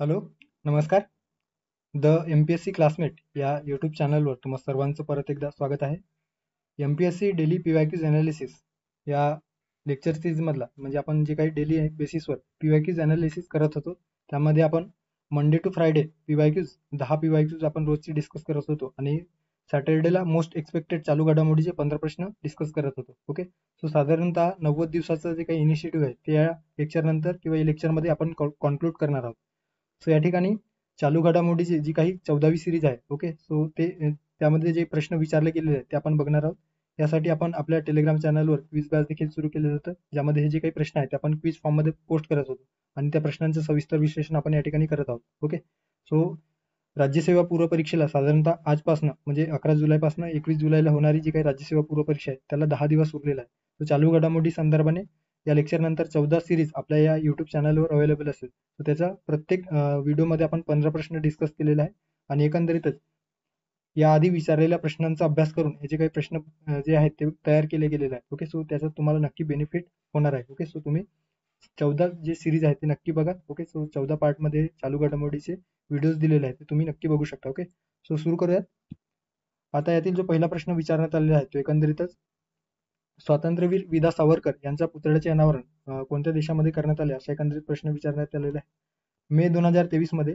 Hello, नमस्कार. The MPSC classmate या YouTube चॅनलवर तुम्हा सर्वांचं परत एकदा स्वागत आहे. एमपीएससी डेली पीवायक्यूज अनालिसिस या लेक्चर सीरीज मधला म्हणजे आपण जे काही डेली बेसिसवर पीवायक्यूज अनालिसिस करत होतो, त्यामध्ये आपण मंडे टू फ्रायडे पीवायक्यूज 10 पीवायक्यूज आपण रोजची डिस्कस करत होतो आणि सॅटर्डेला मोस्ट एक्सपेक्टेड चालू घडामोडीचे 15 प्रश्न डिस्कस करत होतो. ओके, सो साधारणतः 90 दिवसाचं जे काही इनिशिएटिव्ह आहे ते या लेक्चर नंतर किंवा या लेक्चरमध्ये आपण कॉन्क्लूड करणार आहोत. सो या ठिकाणी चालू घडामोडीची जी काही 14वी सिरीज आहे, ओके, सो त्यामध्ये जे प्रश्न विचारले गेलेले आहेत ते आपण बघणार आहोत. यासाठी आपण आपल्या टेलिग्राम चॅनलवर क्विज बॅच देखील सुरू केलेलं होतं, ज्यामध्ये हे जे काही प्रश्न आहेत ते आपण क्विज फॉर्म मध्ये पोस्ट करत होतो आणि त्या प्रश्नांचं सविस्तर विश्लेषण आपण या ठिकाणी करत आहोत. ओके, सो राज्यसेवा पूर्व परीक्षेला साधारणतः आजपासून म्हणजे 11 जुलैपासून 21 जुलैला होणारी जी काही राज्यसेवा पूर्व परीक्षा आहे त्याला 10 दिवस उरलेला आहे. तो चालू घडामोडी संदर्भाने या लेक्चर नंतर 14 सिरीज आपल्या या युट्यूब चॅनलवर अवेलेबल असेल. तर त्याचा प्रत्येक व्हिडिओमध्ये आपण 15 प्रश्न डिस्कस केलेला आहे आणि एकंदरीतच याआधी विचारलेल्या प्रश्नांचा अभ्यास करून हे जे काही प्रश्न जे आहेत ते तयार केले गेलेले आहेत. ओके, सो त्याचा तुम्हाला नक्की बेनिफिट होणार आहे. ओके, सो तुम्ही 14 जे सिरीज आहे ते नक्की बघा. ओके, सो 14 पार्टमध्ये चालू घडामोडीचे व्हिडिओज दिलेले आहेत ते तुम्ही नक्की बघू शकता. ओके, सो सुरू करूयात. आता यातील जो पहिला प्रश्न विचारण्यात आलेला आहे तो एकंदरीतच स्वातंत्र्यवीर विदा सावरकर यांच्या पुतळ्याचे अनावरण कोणत्या देशामध्ये करण्यात आले असा एकंदरीत प्रश्न विचारण्यात आलेला आहे. मे 2023 मध्ये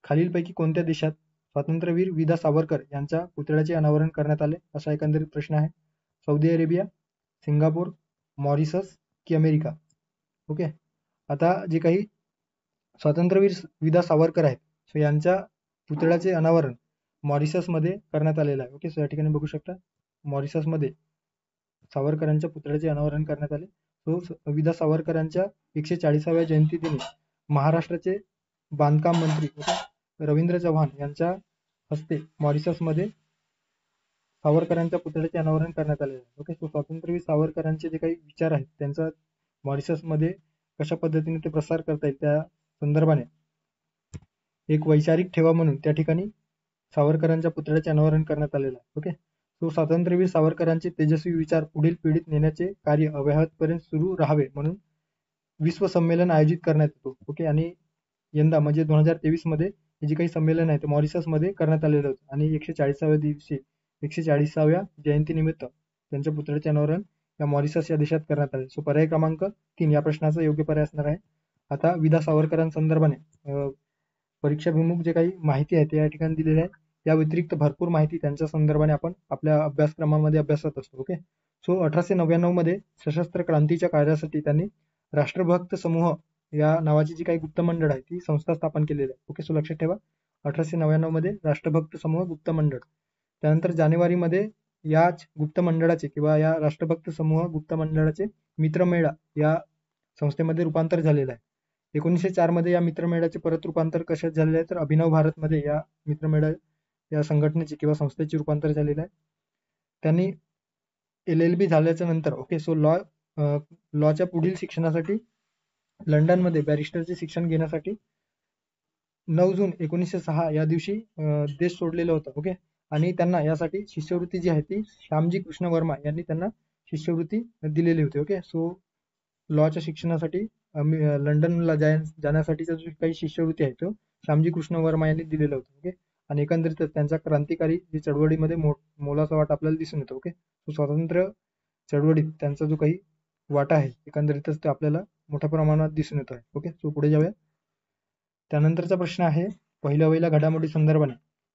खालीलपैकी कोणत्या देशात स्वातंत्र्यवीर विदा सावरकर यांच्या पुतळ्याचे अनावरण करण्यात आले असा एकंदरीत प्रश्न आहे. सौदी अरेबिया, सिंगापूर, मॉरिशस की अमेरिका. ओके, आता जे काही स्वातंत्र्यवीर विदा सावरकर आहेत सो यांच्या पुतळ्याचे अनावरण मॉरिशसमध्ये करण्यात आलेलं आहे. ओके, सो या ठिकाणी बघू शकता मॉरिशसमध्ये सावरकरांच्या पुतळ्याचे अनावरण करण्यात आले. सो विदा सावरकरांच्या 140व्या जयंती दिनी महाराष्ट्राचे बांधकाम मंत्री रवींद्र चव्हाण यांच्या हस्ते मॉरिशसमध्ये सावरकरांच्या पुतळ्याचे अनावरण करण्यात आले आहे. ओके, सो स्वातंत्र्यवीर सावरकरांचे जे काही विचार आहेत त्यांचा मॉरिशसमध्ये कशा पद्धतीने ते प्रसार करता येईल त्या संदर्भाने एक वैचारिक ठेवा म्हणून त्या ठिकाणी सावरकरांच्या पुतळ्याचे अनावरण करण्यात आलेलं आहे. ओके, सो स्वातंत्र्यवीर सावरकरांचे तेजस्वी विचार पुढील पिढीत नेण्याचे कार्य अव्याहतपर्यंत सुरू राहावे म्हणून विश्व संमेलन आयोजित करण्यात येतो. ओके, आणि यंदा म्हणजे 2023 मध्ये हे जे काही संमेलन आहे ते मॉरिशसमध्ये करण्यात आलेलं होतं आणि 140व्या दिवशी 140व्या जयंतीनिमित्त त्यांच्या पुतळ्याचे अनावरण या मॉरिशस या देशात करण्यात आले. सो पर्याय क्रमांक 3 या प्रश्नाचा योग्य पर्याय असणार आहे. आता विदा सावरकरांसंदर्भाने परीक्षाभिमुख जे काही माहिती आहे ते या ठिकाणी दिलेली आहे. या व्यतिरिक्त भरपूर माहिती त्यांच्या संदर्भाने आपण आपल्या अभ्यासक्रमामध्ये अभ्यासत असतो. ओके, सो 1899 मध्ये सशस्त्र क्रांतीच्या कार्यासाठी त्यांनी राष्ट्रभक्त समूह या नावाची जी काही गुप्त मंडळ आहे ती संस्था स्थापन केलेली आहे. ओके, सो लक्षात ठेवा 1899 मध्ये राष्ट्रभक्त समूह गुप्त मंडळ. त्यानंतर जानेवारीमध्ये याच गुप्त मंडळाचे किंवा या राष्ट्रभक्त समूह गुप्त मंडळाचे मित्रमेळा या संस्थेमध्ये रूपांतर झालेलं आहे. 1904 मध्ये या मित्रमेळ्याचे परत रूपांतर कशात झालेले आहे तर अभिनव भारतमध्ये या मित्रमेळा या संघटनेचे किंवा संस्थेचे रूपांतर झालेलं आहे. त्यांनी LLB झाल्याच्या नंतर ओके, सो लॉच्या पुढील शिक्षणासाठी लंडनमध्ये बॅरिस्टरचे शिक्षण घेण्यासाठी 9 जून 1906 या दिवशी देश सोडलेलं होतं. ओके, आणि त्यांना यासाठी शिष्यवृत्ती जी आहे ती श्यामजी कृष्ण वर्मा यांनी त्यांना शिष्यवृत्ती दिलेली होती. ओके, सो लॉच्या शिक्षणासाठी लंडनला जाण्यासाठीचा जो काही शिष्यवृत्ती आहे तो श्यामजी कृष्ण वर्मा यांनी दिलेला होता. ओके, आणि एकंदरीतच त्यांच्या क्रांतिकारी चळवळीमध्ये मोलाचा वाटा आपल्याला दिसून येतो. ओके, सो स्वातंत्र्य चळवळीत त्यांचा जो काही वाटा आहे एकंदरीतच ते आपल्याला मोठ्या प्रमाणात दिसून येतो आहे. ओके, सो पुढे जाऊया. त्यानंतरचा प्रश्न आहे पहिल्या घडामोडी संदर्भाने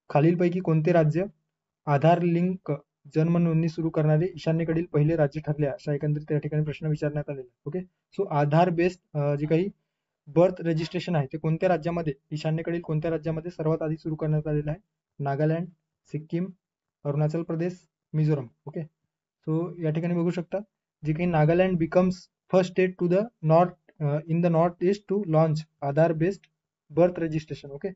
खालीलपैकी कोणते राज्य आधार लिंक जन्म नोंदणी सुरू करणारे ईशान्येकडील पहिले राज्य ठरले असा एकंदरीत त्या ठिकाणी प्रश्न विचारण्यात आलेला. ओके, सो आधार बेस्ड जे काही बर्थ रजिस्ट्रेशन आहे ते कोणत्या राज्यामध्ये ईशान्येकडील कोणत्या राज्यामध्ये सर्वात आधी सुरू करण्यात आलेलं आहे? नागालँड, सिक्कीम, अरुणाचल प्रदेश, मिझोरम. ओके, सो या ठिकाणी बघू शकता जे काही Nagaland becomes first state to the north in the north east to launch Aadhaar based birth registration. Okay,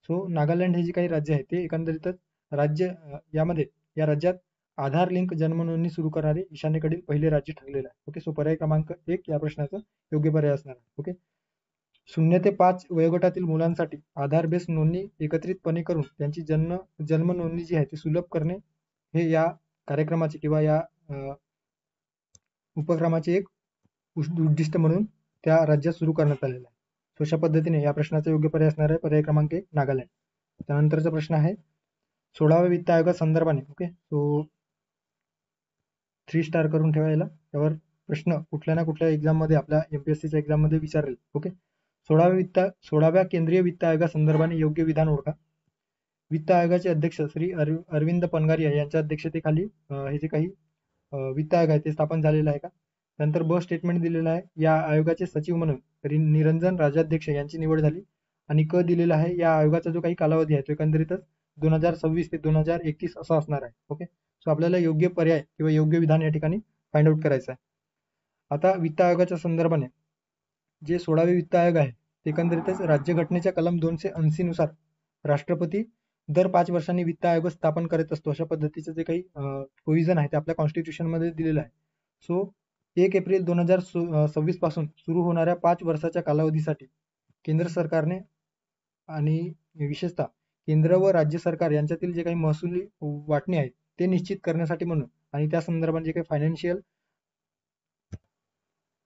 so Nagaland हे जे काही राज्य आहे ते एकंदरीतच राज्य यामध्ये या राज्यात आधार लिंक जन्म नोंदणी सुरू करणारे ईशान्येकडील पहिले राज्य ठरलेलं आहे. ओके, सो पर्याय क्रमांक 1 या प्रश्नाचा योग्य पर्याय असणार आहे. ओके, 0 ते 5 वयोगटातील मुलांसाठी आधार बेस्ड नोंदणी एकत्रितपणे करून त्यांची जन्म नोंदणी जी आहे ती सुलभ करणे हे या कार्यक्रमाचे किंवा या उपक्रमाचे एक उद्दिष्ट म्हणून त्या राज्यात सुरू करण्यात आलेलं आहे. सो अशा पद्धतीने या प्रश्नाचा योग्य पर्याय असणार आहे पर्याय क्रमांक 1 नागालँड. त्यानंतरचा प्रश्न आहे 16व्या वित्त आयोगासंदर्भाने. ओके, सो 3 स्टार करून ठेवा याला. त्यावर प्रश्न कुठल्या ना कुठल्या एक्झाममध्ये आपल्या एमपीएससीच्या एक्झाममध्ये विचारेल. ओके, 16व्या केंद्रीय वित्त आयोगासंदर्भाने योग्य विधान ओळखा. वित्त आयोगाचे अध्यक्ष श्री अरविंद पनगारिया यांच्या अध्यक्षतेखाली हे जे काही वित्त आयोग आहे ते स्थापन झालेलं आहे का. त्यानंतर ब स्टेटमेंट दिलेलं आहे या आयोगाचे सचिव म्हणून निरंजन राजाध्यक्ष यांची निवड झाली. आणि क दिलेला आहे या आयोगाचा जो काही कालावधी आहे तो एकंदरीतच 2026 ते 2031 असा असणार आहे. ओके, सो आपल्याला योग्य पर्याय किंवा योग्य विधान या ठिकाणी फाइंड आउट करायचं आहे. आता वित्त आयोगाच्या संदर्भाने जे 16वे वित्त आयोग आहे ते एकंदरीतच राज्यघटनेच्या कलम 280 नुसार राष्ट्रपती दर 5 वर्षांनी वित्त आयोग स्थापन करत असतो. अशा पद्धतीचे जे काही प्रोव्हिजन आहे ते आपल्या कॉन्स्टिट्यूशन मध्ये दिलेलं आहे. सो 1 एप्रिल 2026 पासून सुरू होणाऱ्या 5 वर्षाच्या कालावधीसाठी केंद्र सरकारने आणि विशेषतः केंद्र व राज्य सरकार यांच्यातील जे काही महसुली वाटणी आहेत ते निश्चित करण्यासाठी म्हणून आणि त्या संदर्भात जे काही फायनान्शियल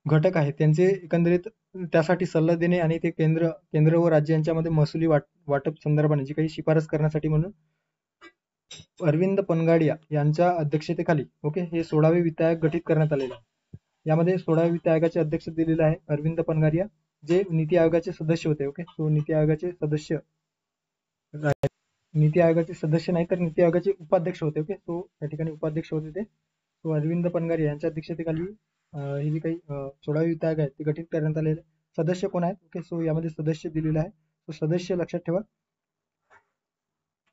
घटक आहेत त्यांचे एकंदरीत त्यासाठी सल्ला देणे आणि ते केंद्र व राज्य यांच्यामध्ये महसुली वाटप संदर्भाने जी काही शिफारस करण्यासाठी म्हणून अरविंद पनगाडिया यांच्या अध्यक्षतेखाली ओके हे 16वे वित्त आयोग गठीत करण्यात आलेले आहे. यामध्ये 16व्या वित्त आयोगाचे अध्यक्ष दिलेले आहे अरविंद पनगारिया जे नीती आयोगाचे सदस्य होते. ओके, सो नीती आयोगाचे सदस्य नाही तर नीती आयोगाचे उपाध्यक्ष होते. ओके, सो या ठिकाणी उपाध्यक्ष होते ते सो अरविंद पनगारिया यांच्या अध्यक्षतेखाली हे जे काही 16वे वित्त आयोग आहे ते गठीत करण्यात आलेले. सदस्य कोण आहेत? ओके, सो यामध्ये सदस्य दिलेले आहे. तो सदस्य लक्षात ठेवा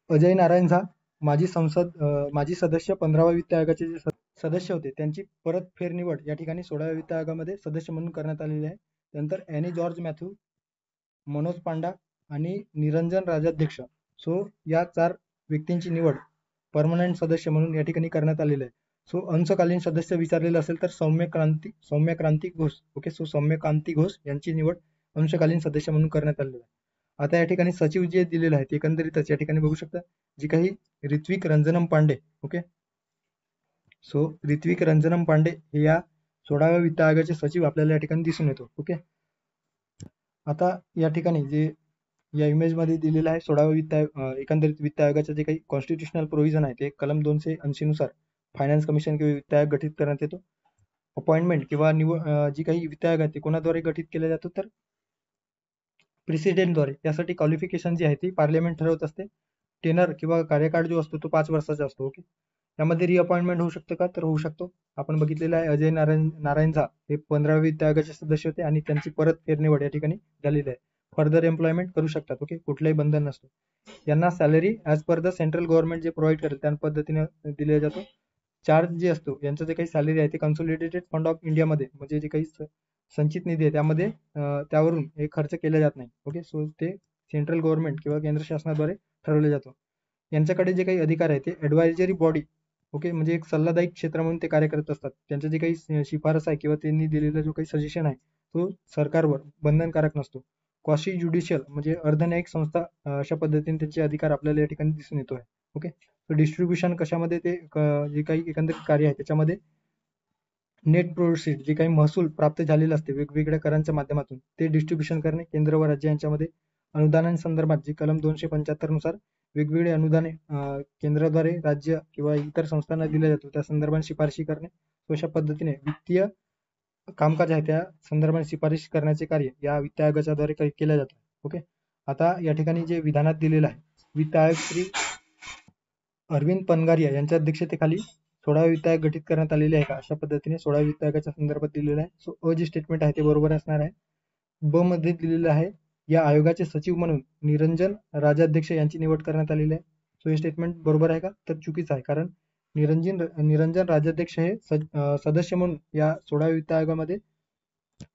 अजय नारायण झा माजी सदस्य 15व्या वित्त आयोगाचे जे सदस्य होते त्यांची परत फेरनिवड या ठिकाणी 16व्या वित्त आयोगामध्ये सदस्य म्हणून करण्यात आलेली आहे. त्यानंतर any George Matthew, Manoj Panda आणि निरंजन राजाध्यक्ष सो या 4 व्यक्तींची निवड परमनंट सदस्य म्हणून या ठिकाणी करण्यात आलेली आहे. सो अंशकालीन सदस्य विचारलेलं असेल तर सौम्य क्रांती घोष. ओके, सो सौम्य कांती घोष यांची निवड अंशकालीन सदस्य म्हणून करण्यात आलेली आहे. आता या ठिकाणी सचिव जे दिलेलं आहे ते एकंदरीतच या ठिकाणी बघू शकता जी काही ऋत्विक रंजनम पांडे. ओके, सो ऋत्विक रंजनम पांडे हे या 16व्या वित्त आयोगाचे सचिव आपल्याला या ठिकाणी दिसून येतो. ओके, आता या ठिकाणी जे या इमेज मध्ये दिलेलं आहे 16व्या एकंदरीत वित्त आयोगाचे जे काही कॉन्स्टिट्यूशनल प्रोव्हिजन आहे ते कलम 280 नुसार फायनान्स कमिशन किंवा वित्त आयोग गठीत करण्यात येतो. अपॉइंटमेंट किंवा जी काही वित्त आयोग आहे ते कोणाद्वारे गठीत केला जातो तर प्रेसिडेंटद्वारे. यासाठी क्वालिफिकेशन जी आहे ती पार्लिमेंट ठरवत असते. टेनर किंवा कार्यकाळ जो असतो तो 5 वर्षाचा असतो. ओके, यामध्ये रिअपॉइंटमेंट होऊ शकतं का तर होऊ शकतो. आपण बघितलेलं आहे अजय नारायण झा हे 15व्या वित्त आयोगाचे सदस्य होते आणि त्यांची परत फेरनिवड या ठिकाणी झालेली आहे. फर्दर एम्प्लॉयमेंट करू शकतात. ओके, कुठलंही बंधन नसतो. यांना salary as per the central government जे प्रोव्हाइड करेल त्या पद्धतीने दिले जातो. चार्ज जे असतो यांचं जे काही सॅलरी आहे ते कन्सोलिडेटेड फंड ऑफ इंडियामध्ये म्हणजे जे काही संचित निधी आहे त्यामध्ये त्यावरून हे खर्च केला जात नाही. ओके, सो ते सेंट्रल गव्हर्नमेंट किंवा केंद्र शासनाद्वारे ठरवले जातो. यांच्याकडे जे काही अधिकार आहे ते ऍडवायझरी बॉडी ओके म्हणजे एक सल्लादायी क्षेत्र म्हणून ते कार्य करत असतात. त्यांचं जे काही शिफारस आहे किंवा त्यांनी दिलेला जो काही सजेशन आहे तो सरकारवर बंधनकारक नसतो. क्वाशी ज्युडिशियल म्हणजे अर्धन्यायिक संस्था अशा पद्धतीने त्यांचे अधिकार आपल्याला या ठिकाणी दिसून येतो आहे. ओके, सो डिस्ट्रीब्युशन कशामध्ये ते जे काही एकंदरीत कार्य आहे त्याच्यामध्ये नेट प्रोसीड जे काही महसूल प्राप्त झालेलं असते वेगवेगळ्या करांच्या माध्यमातून ते डिस्ट्रीब्युशन करणे. केंद्र व राज्य यांच्यामध्ये अनुदानांसंदर्भात जी कलम 275 नुसार वेगवेगळे अनुदाने केंद्राद्वारे राज्य किंवा इतर संस्थांना दिले जातो त्या संदर्भात शिफारशी करणे. अशा पद्धतीने वित्तीय कामकाज आहे त्या संदर्भात शिफारशी करण्याचे कार्य या वित्त आयोगाच्या द्वारे केले जाते. ओके, आता या ठिकाणी जे विधानात दिलेलं आहे वित्त आयोग श्री अरविंद पनगारिया यांच्या अध्यक्षतेखाली 16वे वित्त आयोग गठीत करण्यात आलेले आहे का अशा पद्धतीने 16व्या वित्त आयोगाच्या संदर्भात दिलेलं आहे. सो अ जे स्टेटमेंट आहे ते बरोबर असणार आहे. ब मध्ये दिलेलं आहे या आयोगाचे सचिव म्हणून निरंजन राजाध्यक्ष यांची निवड करण्यात आलेली आहे. सो हे स्टेटमेंट बरोबर आहे का तर चुकीचं आहे. कारण निरंजन राजाध्यक्ष हे सदस्य म्हणून या 16व्या वित्त आयोगामध्ये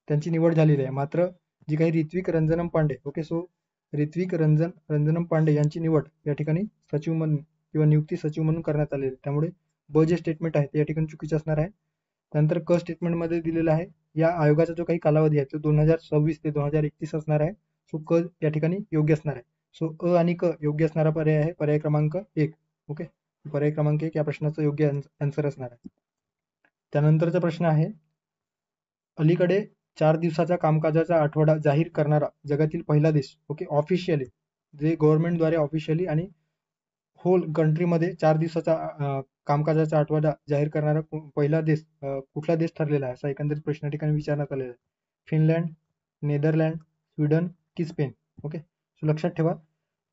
त्यांची निवड झालेली आहे. मात्र जी काही ऋत्विक रंजनम पांडे ओके सो ऋत्विक रंजनम पांडे यांची निवड या ठिकाणी सचिव म्हणून किंवा नियुक्ती सचिव म्हणून करण्यात आलेली. त्यामुळे ब जे स्टेटमेंट आहे ते या ठिकाणी चुकीचे असणार आहे. त्यानंतर क स्टेटमेंट मध्ये दिलेला आहे या आयोगाचा जो काही कालावधी आहे तो 2026 ते 2031 असणार आहे. सो क या ठिकाणी योग्य असणार आहे. सो अ आणि क योग्य असणारा पर्याय आहे पर्याय क्रमांक 1. ओके, पर्याय क्रमांक 1 या प्रश्नाचा योग्य आन्सर असणार आहे. त्यानंतरचा प्रश्न आहे अलीकडे 4 दिवसाचा कामकाजाचा आठवडा जाहीर करणारा जगातील पहिला देश. ओके, ऑफिशियली जे गव्हर्नमेंटद्वारे ऑफिशियली आणि होल कंट्रीमध्ये 4 दिवसाचा कामकाजाचा आठवडा जाहीर करणारा पहिला देश कुठला देश ठरलेला आहे, असा एकंदरीत प्रश्न या ठिकाणी विचारण्यात आलेला आहे. फिनलँड, नेदरलँड, स्वीडन की स्पेन. ओके, सो लक्षात ठेवा,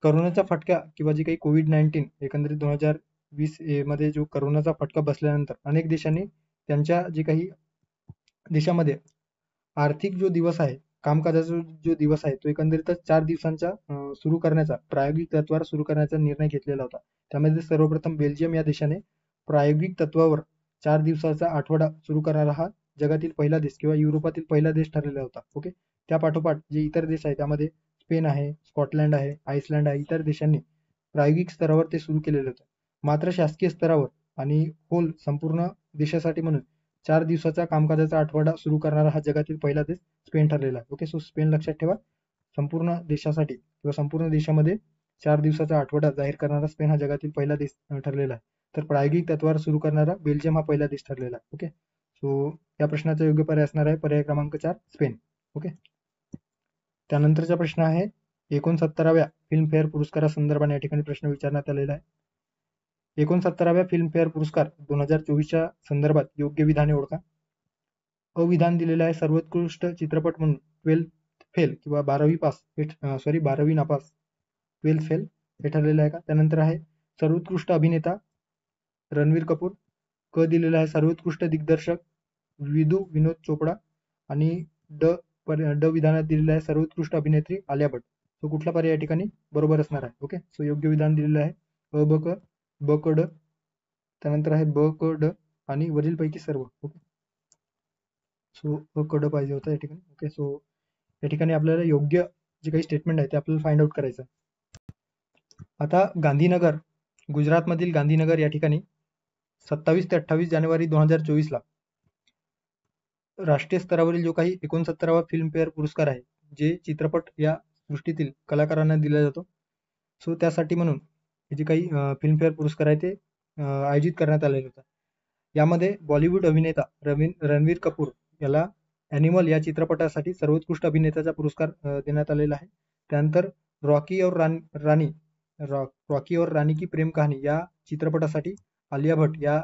करोनाचा फटका किंवा जी काही कोविड-19 एकंदरीत 2020 मध्ये जो करोनाचा फटका बसल्यानंतर अनेक देशांनी त्यांच्या जे काही देशामध्ये आर्थिक जो दिवस आहे, कामकाजाचा जो दिवस आहे, तो एकंदरीतच 4 दिवसांचा सुरू करण्याचा, प्रायोगिक तत्वावर सुरू करण्याचा निर्णय घेतलेला होता. त्यामध्ये सर्वप्रथम बेल्जियम या देशाने प्रायोगिक तत्वावर 4 दिवसाचा आठवडा सुरू करणारा हा जगातील पहिला देश किंवा युरोपातील पहिला देश ठरलेला होता. ओके, त्या पाठोपाठ जे इतर देश आहे त्यामध्ये स्पेन आहे, स्कॉटलँड आहे, आइसलँड आहे, इतर देशांनी प्रायोगिक स्तरावर ते सुरू केलेलं होतं. मात्र शासकीय स्तरावर आणि होल संपूर्ण देशासाठी म्हणून 4 दिवसाचा कामकाजाचा आठवडा सुरू करणारा हा जगातील पहिला देश स्पेन ठरलेला आहे. ओके, सो स्पेन लक्षात ठेवा, संपूर्ण देशासाठी किंवा संपूर्ण देशामध्ये 4 दिवसाचा आठवडा जाहीर करणारा स्पेन हा जगातील पहिला देश ठरलेला आहे. तर प्रायोगिक तत्वावर सुरू करणारा बेल्जियम हा पहिला देश ठरलेला आहे. ओके, सो या प्रश्नाचा योग्य पर्याय असणार आहे पर्याय क्रमांक 4 स्पेन. ओके, त्यानंतरचा प्रश्न आहे 69व्या फिल्मफेअर पुरस्कारासंदर्भाने या ठिकाणी प्रश्न विचारण्यात आलेला आहे. 69व्या फिल्मफेअर पुरस्कार 2024च्या संदर्भात योग्य विधाने ओळखा. अविधान दिलेलं आहे सर्वोत्कृष्ट चित्रपट म्हणून 12th फेल किंवा 12वी नापास 12th फेल हे ठरलेलं आहे का. त्यानंतर आहे सर्वोत्कृष्ट अभिनेता रणवीर कपूर. क दिलेला आहे सर्वोत्कृष्ट दिग्दर्शक विनोद चोपडा. आणि ड विधानात दिलेलं आहे सर्वोत्कृष्ट अभिनेत्री आलिया भट्ट. तो कुठला पर्याय या ठिकाणी बरोबर असणार आहे. ओके, सो योग्य विधान दिलेलं आहे अ ब क ड, त्यानंतर आहे ब क ड आणि वरीलपैकी सर्व. ओके, सो अ क ड पाहिजे होता या ठिकाणी. ओके, सो या ठिकाणी आपल्याला योग्य जे काही स्टेटमेंट आहे ते आपल्याला फाइंड आउट करायचं. आता गांधीनगर, गुजरातमधील गांधीनगर या ठिकाणी 27 ते 28 जानेवारी 2024 ला राष्ट्रीय स्तरावरील जो काही 69वा फिल्मफेअर पुरस्कार आहे, जे चित्रपट या सृष्टीतील कलाकारांना दिला जातो, सो त्यासाठी म्हणून जे काही फिल्मफेअर पुरस्कार आहे ते आयोजित करण्यात आलेले होता. यामध्ये बॉलिवूड अभिनेता रणवीर कपूर याला ॲनिमल या चित्रपटासाठी सर्वोत्कृष्ट अभिनेत्याचा पुरस्कार देण्यात आलेला आहे. त्यानंतर रॉकी और रानी की प्रेम कहाणी या चित्रपटासाठी आलिया भट्ट या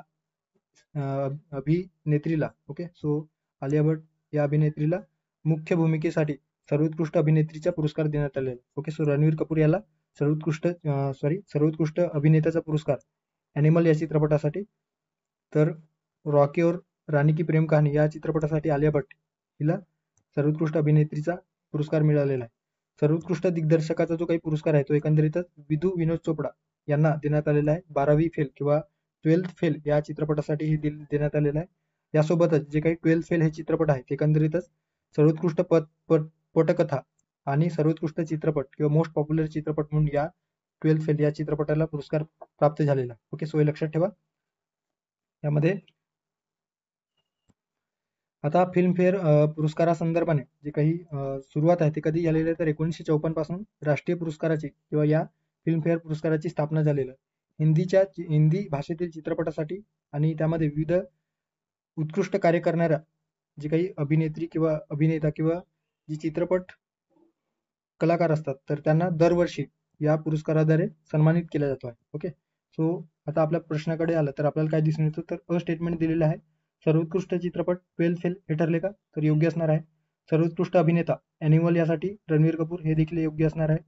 अभिनेत्रीला, ओके, सो आलिया भट्ट या अभिनेत्रीला मुख्य भूमिकेसाठी सर्वोत्कृष्ट अभिनेत्रीचा पुरस्कार देण्यात आलेला. ओके, सो रणवीर कपूर याला सर्वोत्कृष्ट अभिनेत्याचा पुरस्कार ॲनिमल या चित्रपटासाठी, तर रॉकी और रानी की प्रेम कहाणी या चित्रपटासाठी आलिया भट्ट हिला सर्वोत्कृष्ट अभिनेत्रीचा पुरस्कार मिळालेला आहे. सर्वोत्कृष्ट दिग्दर्शकाचा जो काही पुरस्कार आहे तो एकंदरीतच विनोद चोपडा यांना देण्यात आलेला आहे. 12वी फेल किंवा 12th फेल या चित्रपटासाठी हे देण्यात आलेलं आहे. यासोबतच जे काही 12th फेल हे चित्रपट आहे ते एकंदरीतच सर्वोत्कृष्ट पटकथा आणि सर्वोत्कृष्ट चित्रपट किंवा मोस्ट पॉप्युलर चित्रपट म्हणून या 12th फेल या चित्रपटाला पुरस्कार प्राप्त झालेला. ओके, सो हे लक्षात ठेवा. यामध्ये आता फिल्मफेअर पुरस्कारासंदर्भाने जे काही सुरुवात आहे ते कधी झालेली आहे तर 1954 पासून राष्ट्रीय पुरस्काराची किंवा या फिल्मफेअर पुरस्काराची स्थापना झालेली आहे. हिंदी भाषेतील चित्रपटासाठी आणि त्यामध्ये विविध उत्कृष्ट कार्य करणाऱ्या जे काही अभिनेत्री किंवा अभिनेता किंवा जे चित्रपट कलाकार असतात तर त्यांना दरवर्षी या पुरस्काराद्वारे सन्मानित केला जातो आहे. ओके, सो आता आपल्या प्रश्नाकडे आलं तर आपल्याला काय दिसून येतं तर अ स्टेटमेंट दिलेलं आहे सर्वोत्कृष्ट चित्रपट 12th फेल हे ठरले का, तर योग्य असणार आहे. सर्वोत्कृष्ट अभिनेता ॲनिमल यासाठी रणवीर कपूर हे देखील योग्य असणार आहे.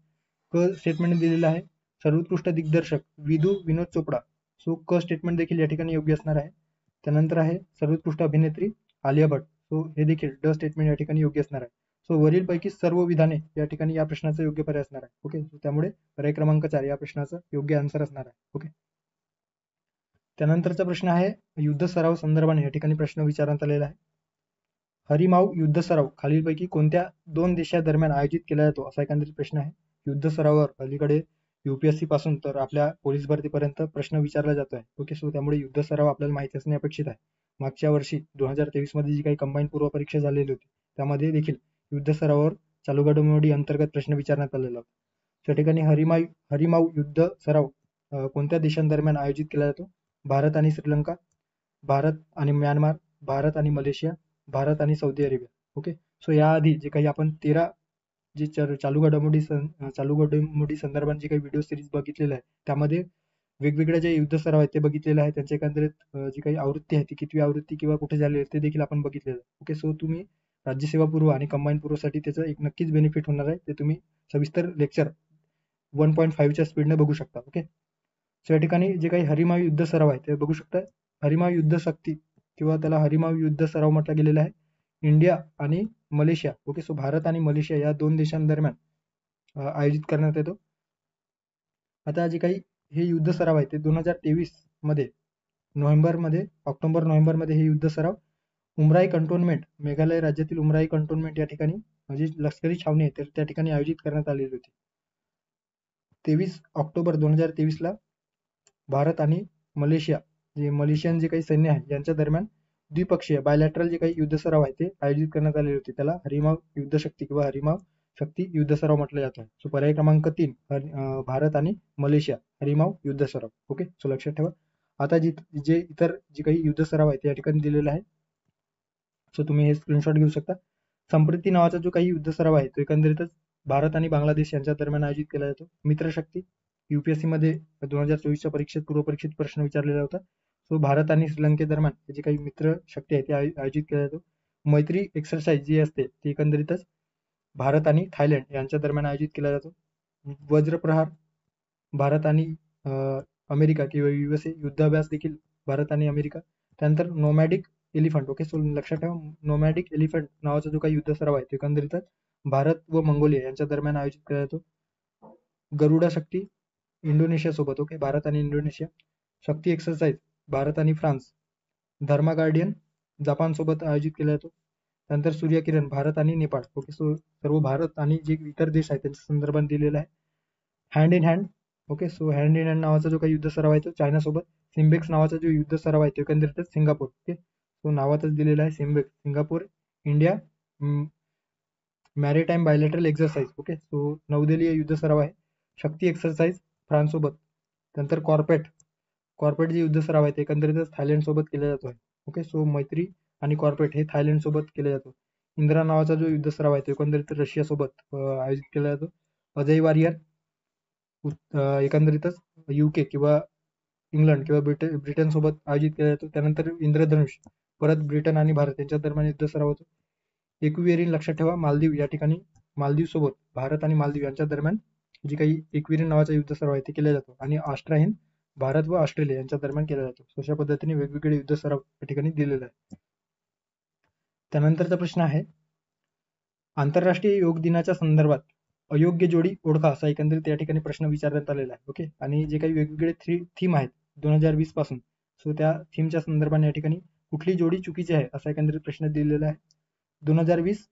क स्टेटमेंट दिलेलं आहे सर्वोत्कृष्ट दिग्दर्शक विनोद चोपडा, सो क स्टेटमेंट देखील या ठिकाणी योग्य असणार आहे. त्यानंतर आहे सर्वोत्कृष्ट अभिनेत्री आलिया भट्ट, सो हे देखील ड स्टेटमेंट या ठिकाणी योग्य असणार आहे. सो वरीलपैकी सर्व विधाने या ठिकाणी या प्रश्नाचं योग्य पर्याय असणार आहे. ओके, त्यामुळे पर्याय क्रमांक 4 या प्रश्नाचं योग्य आन्सर असणार आहे. ओके, त्यानंतरचा प्रश्न आहे युद्ध सराव संदर्भाने या ठिकाणी प्रश्न विचारण्यात आलेला आहे. हरिमाऊ युद्ध सराव खालीलपैकी कोणत्या 2 देशांदरम्यान आयोजित केला जातो, असा एकंदरीत प्रश्न आहे. युद्ध सरावावर अलीकडे UPSC पासून तर आपल्या पोलीस भरतीपर्यंत प्रश्न विचारला जातोय. ओके, सो त्यामुळे युद्ध सराव आपल्याला माहिती असणे अपेक्षित आहे. मागच्या वर्षी 2023 मध्ये जी काही कंबाईन पूर्व परीक्षा झालेली होती त्यामध्ये देखील युद्ध सरावावर चालू घडामोडी अंतर्गत प्रश्न विचारण्यात आलेला होता. त्या ठिकाणी हरिमाऊ युद्ध सराव कोणत्या देशांदरम्यान आयोजित केला जातो, भारत आणि श्रीलंका, भारत आणि म्यानमार, भारत आणि मलेशिया, भारत आणि सौदी अरेबिया. ओके, सो याआधी जे काही आपण 13 जे चालू घडामोडी संदर्भात जे काही व्हिडिओ सिरीज बघितलेलं आहे त्यामध्ये वेगवेगळ्या जे युद्ध सराव आहेत ते बघितलेले आहे. त्यांच्या एकंदरीत जी काही आवृत्ती आहे ती कितवी आवृत्ती किंवा कुठे झाली आहे ते देखील आपण बघितलेलं आहे. ओके, सो तुम्ही राज्यसेवा पूर्व आणि कंबाईन पूर्वसाठी त्याचं एक नक्कीच बेनिफिट होणार आहे. ते तुम्ही सविस्तर लेक्चर 1.5च्या स्पीडने बघू शकता. ओके, सो या ठिकाणी जे काही हरिमाव युद्ध सराव आहे ते बघू शकता. हरिमाव युद्ध शक्ती किंवा त्याला हरिमाव युद्ध सराव म्हटलं गेलेला आहे. इंडिया आणि मलेशिया, ओके, सो भारत आणि मलेशिया या दोन देशांदरम्यान आयोजित करण्यात येतो. आता जे काही हे युद्ध सराव आहे ते 2023 मध्ये ऑक्टोबर नोव्हेंबरमध्ये हे युद्ध सराव उमराई कंटोनमेंट, मेघालय राज्यातील उमराई कंटोनमेंट या ठिकाणी म्हणजे लष्करी छावणी आहे तर त्या ठिकाणी आयोजित करण्यात आलेली होती. 23 ऑक्टोबर 2023 ला भारत आणि मलेशिया, मलेशियन जे काही सैन्य आहे यांच्या दरम्यान द्विपक्षीय बायलॅटरल जे काही युद्ध सराव आहे ते आयोजित करण्यात आलेले होते. त्याला हरिमाव युद्ध शक्ती किंवा हरिमाव शक्ती युद्ध सराव म्हटलं जातं. सो पर्याय क्रमांक 3 भारत आणि मलेशिया हरिमाव युद्ध सराव. ओके, सो लक्षात ठेवा. आता जे इतर जे काही युद्ध सराव आहे ते या ठिकाणी दिलेलं आहे. सो तुम्ही हे स्क्रीनशॉट घेऊ शकता. संप्रीती नावाचा जो काही युद्ध सराव आहे तो एकंदरीतच भारत आणि बांगलादेश यांच्या दरम्यान आयोजित केला जातो. मित्रशक्ती UPSC मध्ये 2024च्या परीक्षेत पूर्व परीक्षेत प्रश्न विचारलेला होता. सो भारत आणि श्रीलंकेदरम्यान जे काही मित्र शक्ती आहे ते आयोजित केला जातो. मैत्री एक्सरसाइज जी असते ती एकंदरीतच भारत आणि थायलंड यांच्या दरम्यान आयोजित केला जातो. वज्रप्रहार भारत आणि अमेरिका किंवा USA युद्धाभ्यास देखील भारत आणि अमेरिका. त्यानंतर नोमॅडिक एलिफंट, ओके, सो लक्षात ठेवा नोमॅडिक एलिफंट नावाचा जो काही युद्ध सराव आहे तो एकंदरीतच भारत व मंगोलिया यांच्या दरम्यान आयोजित केला जातो. गरुडा शक्ती इंडोनेशिया सोबत, ओके, भारत आणि इंडोनेशिया. शक्ती एक्सरसाइज भारत आणि फ्रान्स. धर्मा गार्डियन जपान सोबत आयोजित केला जातो. त्यानंतर सूर्यकिरण भारत आणि नेपाळ, ओके, सो सर्व भारत आणि जे इतर देश आहेत त्यांच्या संदर्भात दिलेलं आहे. Hand in hand, okay, so hand in hand नावाचा जो काही युद्ध सराव आहे तो चायना सोबत. सिम्बेक्स नावाचा जो युद्ध सराव आहे तो एकंदरीतच सिंगापूर, ओके, सो नावातच दिलेला आहे SIMBEX, Singapore India maritime bilateral exercise, okay, so नौदलीय युद्ध सराव आहे. शक्ती एक्सरसाइज फ्रान्स सोबत. त्यानंतर कॉर्पेट जे युद्ध सराव आहे ते एकंदरीतच थायलंड सोबत केला जातो आहे. ओके, सो मैत्री आणि कॉर्पेट हे थायलंड सोबत केले जातो. इंदिरा नावाचा जो युद्ध सराव आहे तो एकंदरीत रशिया सोबत आयोजित केला जातो. अजय वारियर एकंदरीतच UK किंवा इंग्लंड किंवा ब्रिटन सोबत आयोजित केला जातो. त्यानंतर इंद्रधनुष परत ब्रिटन आणि भारत यांच्या दरम्यान युद्ध सराव होतो. एकविरिन लक्षात ठेवा मालदीव या ठिकाणी मालदीव सोबत भारत आणि मालदीव यांच्या दरम्यान जे काही एकविरिन नावाचा युद्ध सराव आहे ते केला जातो. आणि ऑस्ट्रा भारत व ऑस्ट्रेलिया यांच्या दरम्यान केला जातो. अशा पद्धतीने वेगवेगळे युद्ध सराव या ठिकाणी दिलेला आहे. त्यानंतरचा प्रश्न आहे आंतरराष्ट्रीय योग दिनाच्या संदर्भात अयोग्य जोडी ओळखा असा एकंदरीत या ठिकाणी प्रश्न विचारण्यात आलेला आहे. ओके, आणि जे काही वेगवेगळे थीम आहेत 2020 पासून, सो त्या थीमच्या संदर्भाने या ठिकाणी कुठली जोडी चुकीची आहे असा एकंदरीत प्रश्न दिलेला आहे. 2020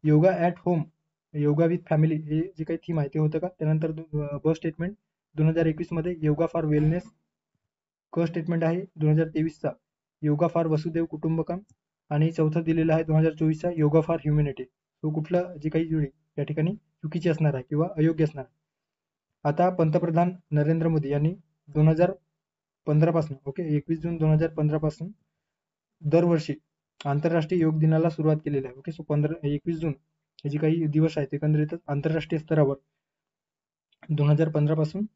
yoga at home, yoga with family हे जे काही थीम आहे ते होतं का. त्यानंतर ब स्टेटमेंट 2021 मध्ये योगा फॉर वेलनेस. क स्टेटमेंट आहे 2023चा योगा फॉर वसुदेव कुटुंबकम. आणि चौथं दिलेलं आहे 2024चा योगा फॉर ह्युमॅनिटी. सो कुठलं जी काही जोडी या ठिकाणी चुकीची असणार आहे किंवा अयोग्य असणार आहे. आता पंतप्रधान नरेंद्र मोदी यांनी 2015 पासून, ओके, 21 जून 2015 पासून दरवर्षी आंतरराष्ट्रीय योग दिनाला सुरुवात केलेली आहे. ओके, सो 21 जून हे जे काही दिवस आहेत एकंदरीतच आंतरराष्ट्रीय स्तरावर 2015 पासून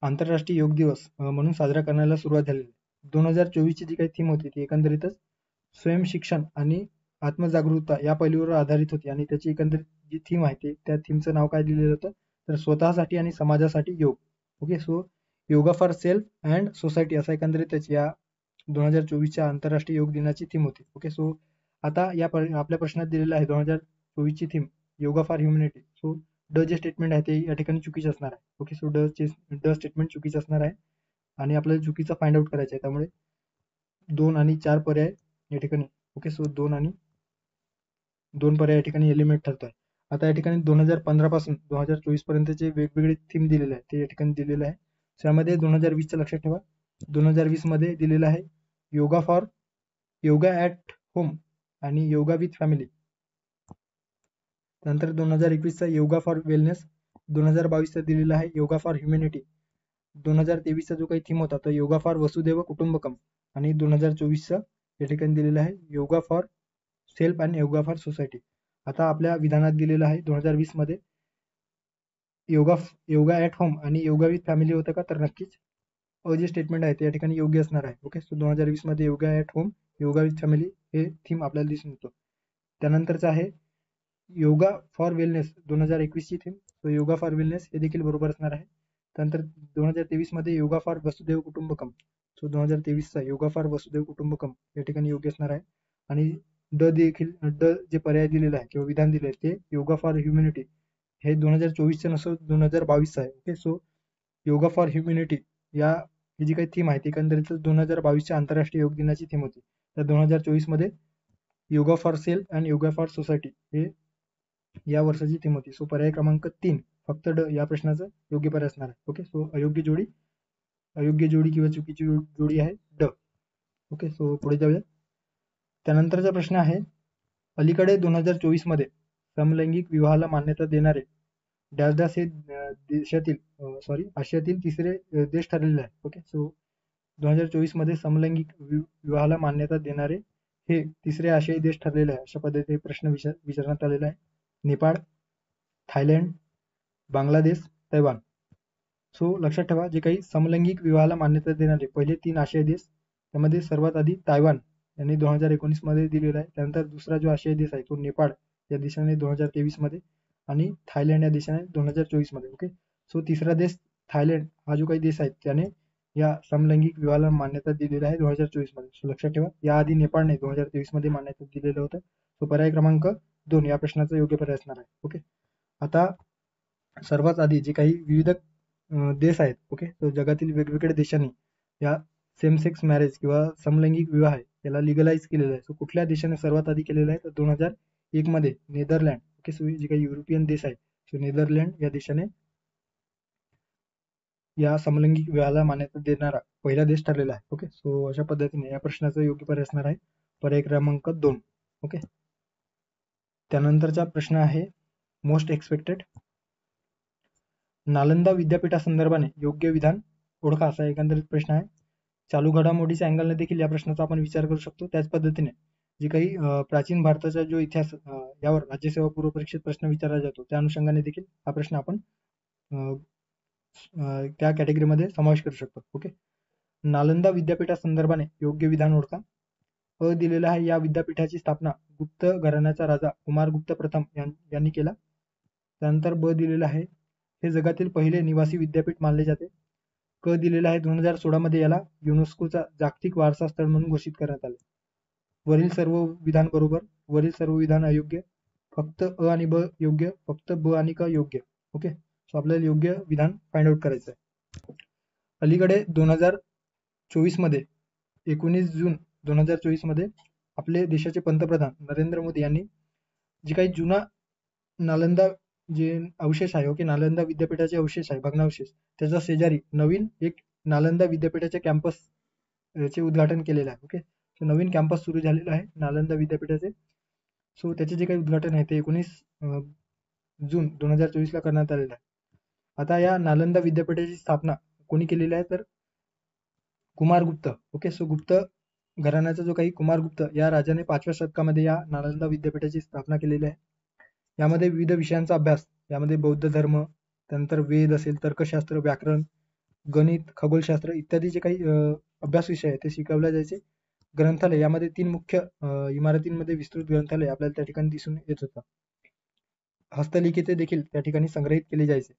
आंतरराष्ट्रीय योग दिवस म्हणून साजरा करण्याला सुरुवात झालेली आहे. 2024 ची जी काही थीम होती ती एकंदरीतच स्वयं शिक्षण आणि आत्मजागरूकता या पैलूवर आधारित होती. आणि त्याची एकंदरीत जी थीम आहे ते त्या थीमचं नाव काय दिलेलं होतं तर स्वतःसाठी आणि समाजासाठी योग. Okay, so yoga for self and society असा एकंदरीत त्याची या 2024च्या आंतरराष्ट्रीय योग दिनाची थीम होती. ओके, सो आता आपल्या प्रश्नात दिलेलं आहे 2024 ची theme yoga for humanity. So ड जे स्टेटमेंट आहे ते या ठिकाणी चुकीचे असणार आहे. ओके, सो ड स्टेटमेंट चुकीचं असणार आहे आणि आपल्याला चुकीचं फाइंड आउट करायचं आहे. त्यामुळे 2 आणि 4 पर्याय या ठिकाणी, ओके, सो 2 पर्याय या ठिकाणी एलिमिनेट ठरतोय. आता या ठिकाणी 2015 पासून 2024 पर्यंतचे वेगवेगळे थीम दिलेले आहे ते या ठिकाणी दिलेलं आहे. त्यामध्ये 2020चं लक्षात ठेवा 2020 मध्ये दिलेलं आहे योगा ॲट होम आणि योगा विथ फॅमिली. नंतर 2021चा योगा फॉर वेलनेस. 2022चा दिलेला आहे योगा फॉर ह्युमॅनिटी. 2023चा जो काही थीम होता तो योगा फॉर वसुदेव कुटुंबकम. आणि 2024चा या ठिकाणी दिलेला आहे yoga for self and yoga for society. आता आपल्या विधानात दिलेलं आहे 2020 मध्ये योगा ॲट होम आणि योगा विथ फॅमिली होतं का, तर नक्कीच जे स्टेटमेंट आहे ते या ठिकाणी योग्य असणार आहे. ओके, सो 2020 मध्ये yoga at home, yoga with family हे थीम आपल्याला दिसून येतो. त्यानंतरचं आहे योगा फॉर वेलनेस 2021 ची थीम, तो योगा फॉर वेलनेस हे देखील बरोबर असणार आहे. त्यानंतर 2023 मध्ये yoga for Vasudhaiva Kutumbakam, so 2023चा योगा फॉर वसुदैव कुटुंबकम या ठिकाणी योग्य असणार आहे. आणि ड जे पर्याय दिलेला आहे किंवा विधान दिले आहे ते योगा फॉर ह्युमॅनिटी हे 2024चे नसून 2022 आहे. Okay, so yoga for humanity या ही जी काही थीम आहे ती एकंदरीत 2022च्या आंतरराष्ट्रीय योग दिनाची थीम होती. तर 2024 मध्ये yoga for self and yoga for society हे या वर्षाची थीम होती. सो पर्याय क्रमांक 3 फक्त ड या प्रश्नाचं योग्य पर्याय असणार आहे. ओके, सो अयोग्य जोडी किंवा चुकीची जोडी आहे ड. ओके, सो पुढे जाऊया. त्यानंतरचा प्रश्न आहे अलीकडे 2024 मध्ये समलैंगिक विवाहाला मान्यता देणारे डॅश डॅश हे आशियातील तिसरे देश ठरलेले आहे. ओके, सो 2024 मध्ये समलैंगिक विवाहाला मान्यता देणारे हे तिसरे आशियाई देश ठरलेले आहे. अशा पद्धतीने प्रश्न विचारण्यात आलेला आहे. Nepal, Thailand, Bangladesh, Taiwan. So लक्षात ठेवा जे काही समलैंगिक विवाहाला मान्यता देणारे पहिले 3 आशियाई देश, त्यामध्ये सर्वात आधी तायवान यांनी 2019 मध्ये दिलेला आहे. त्यानंतर दुसरा जो आशियाई देश आहे तो नेपाळ या देशाने 2023 मध्ये आणि थायलंड या देशाने 2024 मध्ये. ओके, सो तिसरा देश थायलंड हा जो काही देश आहे त्याने या समलैंगिक विवाहाला मान्यता दिलेली आहे 2024 मध्ये. सो लक्षात ठेवा याआधी नेपाळने 2023 मध्ये मान्यता दिलेलं होतं. सो पर्याय क्रमांक 2 या प्रश्नाचा योग्य पर्याय असणार आहे. ओके, आता सर्वात आधी जे काही विविध देश आहेत, ओके, तर जगातील वेगवेगळ्या देशांनी या सेम सेक्स मॅरेज किंवा समलैंगिक विवाह याला लिगलाइज केलेलं आहे. सो कुठल्या देशाने सर्वात आधी केलेलं आहे तर 2001 मध्ये नेदरलँड. ओके, सो जे काही युरोपियन देश आहे सो नेदरलँड या देशाने या समलैंगिक विवाहाला मान्यता देणारा पहिला देश ठरलेला आहे. ओके, सो अशा पद्धतीने या प्रश्नाचा योग्य पर्याय असणार आहे पर्याय क्रमांक 2. ओके, त्यानंतरचा प्रश्न आहे मोस्ट एक्सपेक्टेड नालंदा विद्यापीठासंदर्भाने योग्य विधान ओळखा असा एकंदरीत प्रश्न आहे. चालू घडामोडीच्या अँगलने देखील या प्रश्नाचा आपण विचार करू शकतो. त्याच पद्धतीने जे काही प्राचीन भारताचा जो इतिहास यावर राज्यसेवा पूर्व परीक्षेत प्रश्न विचारला जातो त्या अनुषंगाने देखील हा प्रश्न आपण त्या कॅटेगरीमध्ये समावेश करू शकतो. ओके, नालंदा विद्यापीठासंदर्भाने योग्य विधान ओळखा. अ दिलेला आहे या विद्यापीठाची स्थापना गुप्त घराण्याचा राजा कुमारगुप्त प्रथम यांनी केला. त्यानंतर ब दिलेला आहे हे जगातील पहिले निवासी विद्यापीठ मानले जाते. क दिलेला आहे 2016 मध्ये याला युनेस्कोचा जागतिक वारसा स्थळ म्हणून घोषित करण्यात आले. वरील सर्व विधान बरोबर, वरील सर्व विधान अयोग्य, फक्त अ आणि ब योग्य, फक्त ब आणि क योग्य. ओके, सो आपल्याला योग्य विधान फाइंड आउट करायचं आहे. अलीकडे 2024 मध्ये 19 जून 2024 मध्ये आपले देशाचे पंतप्रधान नरेंद्र मोदी यांनी जे काही जुना नालंदा जे अवशेष आहे, ओके, नालंदा विद्यापीठाचे अवशेष आहे, भग्नावशेष, त्याच्या शेजारी नवीन एक नालंदा विद्यापीठाच्या कॅम्पस चे उद्घाटन केलेलं आहे. ओके, सो नवीन कॅम्पस सुरू झालेलं आहे नालंदा विद्यापीठाचे. सो त्याचे जे काही उद्घाटन आहे ते 19 जून 2024 ला करण्यात आलेलं आहे. आता या नालंदा विद्यापीठाची स्थापना कोणी केलेली आहे तर कुमारगुप्त. ओके, सो गुप्त घराण्याचा जो काही कुमारगुप्त या राजाने 5व्या शतकामध्ये या नालंदा विद्यापीठाची स्थापना केलेली आहे. यामध्ये विविध विषयांचा अभ्यास, यामध्ये बौद्ध धर्म, त्यानंतर वेद असेल, तर्कशास्त्र, व्याकरण, गणित, खगोलशास्त्र इत्यादी जे काही अभ्यास विषय आहे ते शिकवले जायचे. ग्रंथालय यामध्ये 3 मुख्य इमारतींमध्ये विस्तृत ग्रंथालय आपल्याला त्या ठिकाणी दिसून येत होतं. हस्तलिखिते देखील त्या ठिकाणी संग्रहित केली जायचे.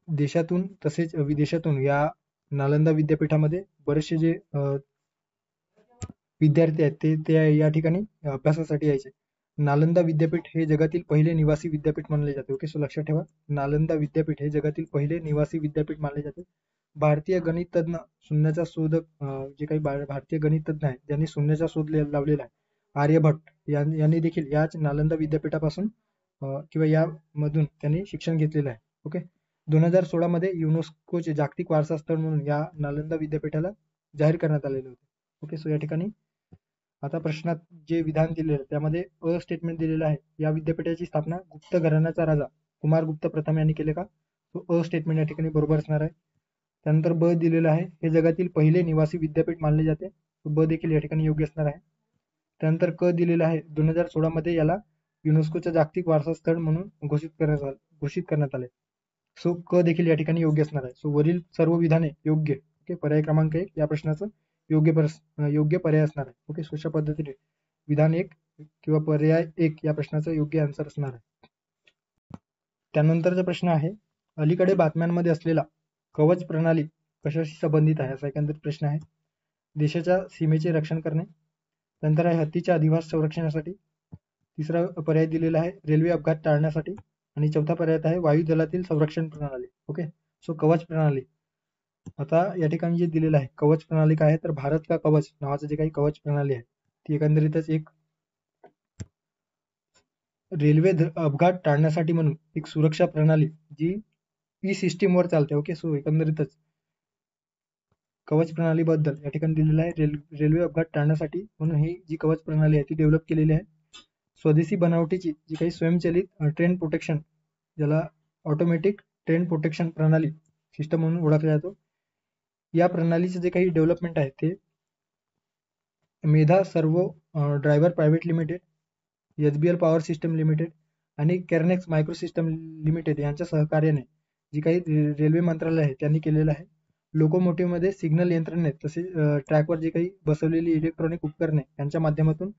देशातून तसेच विदेशातून या नालंदा विद्यापीठामध्ये बरेचसे जे विद्यार्थी आहेत ते या ठिकाणी अभ्यासासाठी यायचे. नालंदा विद्यापीठ हे जगातील पहिले निवासी विद्यापीठ मानले जाते. ओके, सो लक्षात ठेवा नालंदा विद्यापीठ हे जगातील पहिले निवासी विद्यापीठ मानले जाते. भारतीय गणितज्ञ शून्याचा शोध जे काही भारतीय गणितज्ञ आहेत ज्यांनी शून्याचा शोध लावलेला आहे आर्यभट्ट यांनी देखील याच नालंदा विद्यापीठापासून किंवा यामधून त्यांनी शिक्षण घेतलेलं आहे. ओके, 2016 मध्ये युनेस्कोचे जागतिक वारसा स्थळ म्हणून या नालंदा विद्यापीठाला जाहीर करण्यात आलेले होते. ओके, सो या ठिकाणी आता प्रश्नात जे विधान दिलेलं आहे त्यामध्ये अ स्टेटमेंट दिलेलं आहे या विद्यापीठाची स्थापना गुप्त घराण्याचा राजा कुमारगुप्त प्रथम यांनी केले का, तो अ स्टेटमेंट या ठिकाणी बरोबर असणार आहे. त्यानंतर ब दिलेलं आहे हे जगातील पहिले निवासी विद्यापीठ मानले जाते, ब देखील या ठिकाणी योग्य असणार आहे. त्यानंतर क दिलेला आहे 2016 मध्ये याला युनेस्कोच्या जागतिक वारसा स्थळ म्हणून घोषित करण्यात आले. सो क देखील या ठिकाणी योग्य असणार आहे. सो वरील सर्व विधाने योग्य. ओके, पर्याय क्रमांक 1 या प्रश्नाचं योग्य पर्याय असणार आहे. ओके, सो अशा पद्धतीने विधान 1 किंवा पर्याय 1 या प्रश्नाचं योग्य आन्सर असणार आहे. त्यानंतरचा प्रश्न आहे, अलीकडे बातम्यांमध्ये असलेला कवच प्रणाली कशाशी संबंधित आहे, असा एकंदरीत प्रश्न आहे. देशाच्या सीमेचे रक्षण करणे. नंतर आहे हत्तीच्या अधिवास संरक्षणासाठी. तिसरा पर्याय दिलेला आहे रेल्वे अपघात टाळण्यासाठी. आणि चौथा पर्याय आहे वायुदलातील संरक्षण प्रणाली. ओके, सो कवच प्रणाली. आता या ठिकाणी जे दिलेलं आहे कवच प्रणाली काय आहे, तर भारत का कवच नावाचं जे काही कवच प्रणाली आहे ती एकंदरीतच एक रेल्वे अपघात टाळण्यासाठी म्हणून एक सुरक्षा प्रणाली जी ई सिस्टीमवर चालते. ओके, सो एकंदरीतच कवच प्रणालीबद्दल या ठिकाणी दिलेलं आहे रेल्वे अपघात टाळण्यासाठी म्हणून ही जी कवच प्रणाली आहे ती डेव्हलप केलेली आहे. स्वदेशी बनावटीची जी काही स्वयंचलित ट्रेन प्रोटेक्शन, ज्याला ऑटोमॅटिक ट्रेन प्रोटेक्शन प्रणाली सिस्टम म्हणून ओळखला जातो, या प्रणालीचे जे काही डेव्हलपमेंट आहे ते Medha servo driver private limited, HBL power system limited आणि केर्नेक्स मायक्रो सिस्टम लिमिटेड यांच्या सहकार्याने जी काही रेल्वे मंत्रालय आहे त्यांनी केलेलं आहे. लोकोमोटिव्ह मध्ये सिग्नल यंत्रणेत तसेच ट्रॅकवर जे काही बसवलेली इलेक्ट्रॉनिक उपकरणे यांच्या माध्यमातून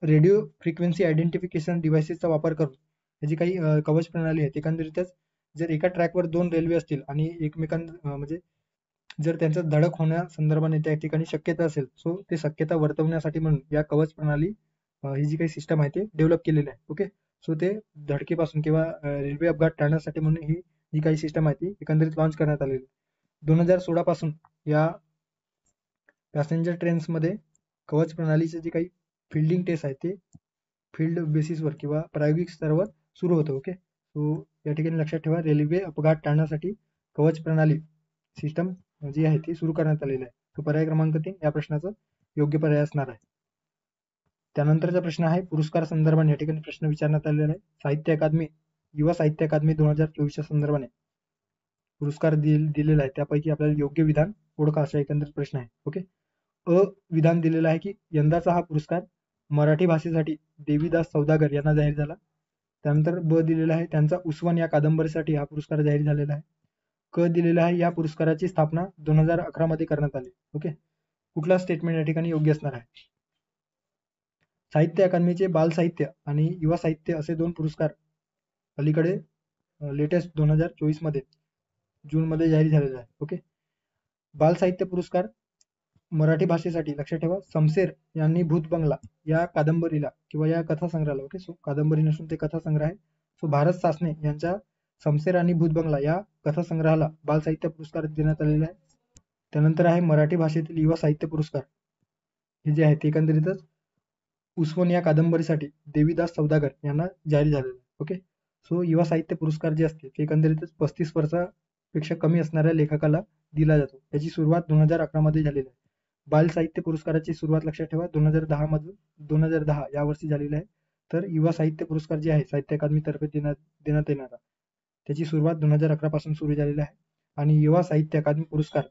रेडिओ फ्रिक्वेन्सी आयडेंटिफिकेशन डिव्हाइसेसचा वापर करून जी काही कवच प्रणाली आहे एकंदरीतच जर एका ट्रॅकवर 2 रेल्वे असतील आणि म्हणजे जर त्यांचा धडक होण्यासंदर्भाने त्या ठिकाणी शक्यता असेल, सो ते शक्यता वर्तवण्यासाठी म्हणून या कवच प्रणाली ही जी काही सिस्टम आहे ते डेव्हलप केलेली आहे. ओके, सो ते धडकेपासून किंवा रेल्वे अपघात टाळण्यासाठी म्हणून ही जी काही सिस्टम आहे ती एकंदरीत लॉन्च करण्यात आलेली. 2016 पासून या पॅसेंजर ट्रेन्समध्ये कवच प्रणालीचे जे काही फिल्डिंग टेस्ट आहे ते फील्ड बेसिसवर किंवा प्रायोगिक स्तरावर सुरू होतं. ओके, सो या ठिकाणी लक्षात ठेवा रेल्वे अपघात टाळण्यासाठी कवच प्रणाली सिस्टम जी आहे ती सुरू करण्यात आलेली आहे. तो पर्याय क्रमांक 3 या प्रश्नाचं योग्य पर्याय असणार आहे. त्यानंतरचा प्रश्न आहे पुरस्कार संदर्भाने या ठिकाणी प्रश्न विचारण्यात आलेला आहे. साहित्य अकादमी युवा साहित्य अकादमी 2024च्या संदर्भाने पुरस्कार दिलेला आहे, त्यापैकी आपल्याला योग्य विधान ओळखा असा एकंदरीत प्रश्न आहे. ओके, अ विधान दिलेलं आहे की यंदाचा हा पुरस्कार मराठी भाषेसाठी देवीदास सौदागर यांना जाहीर झाला. त्यानंतर ब दिलेला आहे त्यांचा उस्वन या कादंबरीसाठी हा पुरस्कार जाहीर झालेला आहे. क दिलेला आहे या पुरस्काराची स्थापना 2011 मध्ये करण्यात आली. ओके, कुठला स्टेटमेंट या ठिकाणी योग्य असणार आहे. साहित्य अकादमीचे बाल साहित्य आणि युवा साहित्य असे 2 पुरस्कार अलीकडे लेटेस्ट 2024 मध्ये जून मध्ये जाहीर झालेला आहे. ओके, बाल साहित्य पुरस्कार मराठी भाषेसाठी लक्षात ठेवा समसेर यांनी भूत बंगला या कादंबरीला किंवा या कथासंग्रहाला, ओके, सो कादंबरी नसून ते कथासंग्रह आहे, सो भारत सासने यांच्या समसेर आणि भूत बंगला या कथासंग्रहाला बाल साहित्य पुरस्कार देण्यात आलेला आहे. त्यानंतर आहे मराठी भाषेतील युवा साहित्य पुरस्कार, हे जे आहे ते एकंदरीतच उस्वन या कादंबरीसाठी देवीदास सौदागर यांना जाहीर झालेला आहे. ओके, सो युवा साहित्य पुरस्कार जे असते ते एकंदरीतच 35 वर्षापेक्षा कमी असणाऱ्या लेखकाला दिला जातो. त्याची सुरुवात 2011 मध्ये झालेली आहे. बाल साहित्य पुरस्काराची सुरुवात लक्षात ठेवा 2010 या वर्षी झालेली आहे. तर युवा साहित्य पुरस्कार जे आहे साहित्य अकादमी तर्फे देण्यात येणारा त्याची सुरुवात 2011 पासून सुरू झालेली आहे. आणि युवा साहित्य अकादमी पुरस्कार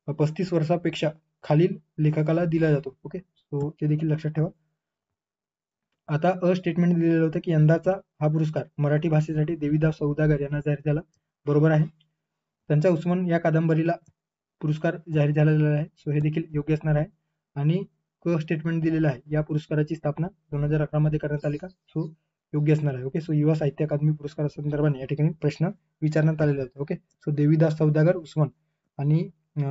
35 वर्षापेक्षा खालील लेखकाला दिला जातो. ओके, सो ते देखील लक्षात ठेवा. आता अ स्टेटमेंट दिलेलं होतं की यंदाचा हा पुरस्कार मराठी भाषेसाठी देवीदास सौदागर यांना जाहीर झाला. बरोबर आहे, त्यांचा उस्मान या कादंबरीला पुरस्कार जाहीर झालेला आहे. सो हे देखील योग्य असणार आहे. आणि क स्टेटमेंट दिलेलं आहे या पुरस्काराची स्थापना 2011 मध्ये करण्यात आली का, सो योग्य असणार आहे. ओके, सो युवा साहित्य अकादमी पुरस्कार संदर्भाने या ठिकाणी प्रश्न विचारण्यात आलेले होते. ओके, सो देवीदास सौदागर उस्मान आणि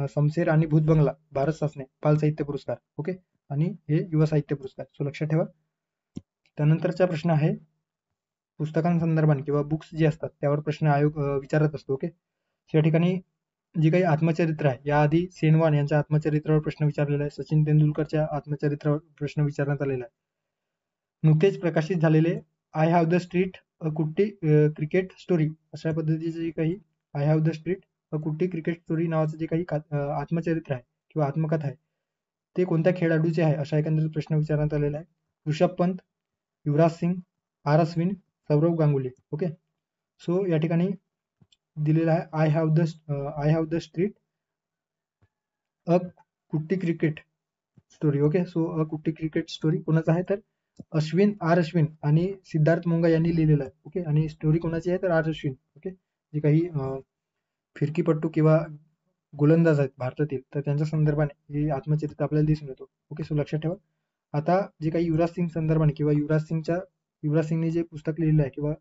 समसेर आणि भूत बंगला भारत सासने बाल साहित्य पुरस्कार. ओके, आणि हे युवा साहित्य पुरस्कार, सो लक्षात ठेवा. त्यानंतरचा प्रश्न आहे पुस्तकांसंदर्भाने किंवा बुक्स जे असतात त्यावर प्रश्न आयोग विचारत असतो. ओके, या ठिकाणी जी काही आत्मचरित्र आहे याआधी सेनवान यांच्या आत्मचरित्रावर प्रश्न विचारलेला आहे. सचिन तेंडुलकरच्या आत्मचरित्रावर प्रश्न विचारण्यात आलेला आहे. नुकतेच प्रकाशित झालेले I have the street a Kutti cricket story अशा पद्धतीचे जे काही I have the street a Kutti cricket story नावाचं जे काही आत्मचरित्र आहे किंवा आत्मकथा आहे ते कोणत्या खेळाडूचे आहे अशा एकंदरीत प्रश्न विचारण्यात आलेला आहे. Rishabh Pant, Yuvraj Singh, R Ashwin, Sourav Ganguly. Okay, so या ठिकाणी दिलेला आहे I have the street a Kutti cricket story. Okay, so a Kutti cricket story कोणाचा आहे तर अश्विन आणि सिद्धार्थ मुंगा यांनी लिहिलेलं आहे. ओके, आणि स्टोरी कोणाची आहे तर आर अश्विन. ओके, जे काही फिरकीपट्टू किंवा गोलंदाज आहेत भारतातील, तर त्यांच्या संदर्भाने हे आत्मचरित्र आपल्याला दिसून येतो. ओके, सो लक्षात ठेवा. आता जे काही युवराज सिंग संदर्भाने किंवा युवराज सिंगने जे पुस्तक लिहिलं आहे किंवा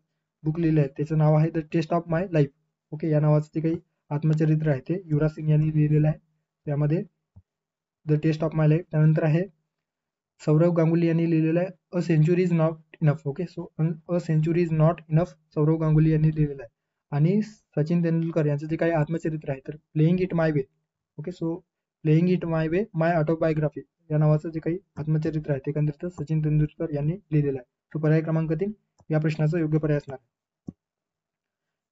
बुक लिहिलं आहे त्याचं नाव आहे the test of my life. Okay, या नावाचं जे काही आत्मचरित्र आहे ते युवराज सिंग यांनी लिहिलेलं आहे. त्यामध्ये the test of my life. त्यानंतर आहे सौरव गांगुली यांनी लिहिलेलं आहे a century is not enough. Okay, so a century is not enough Sourav Ganguly यांनी लिहिलेलं आहे. आणि सचिन तेंडुलकर यांचं जे काही आत्मचरित्र आहे तर playing it my way. Okay, so playing it my way my autobiography या नावाचं जे काही आत्मचरित्र आहे ते एकंदरीत सचिन तेंडुलकर यांनी लिहिलेलं आहे. तो पर्याय क्रमांक 3 या प्रश्नाचा योग्य पर्याय असणार.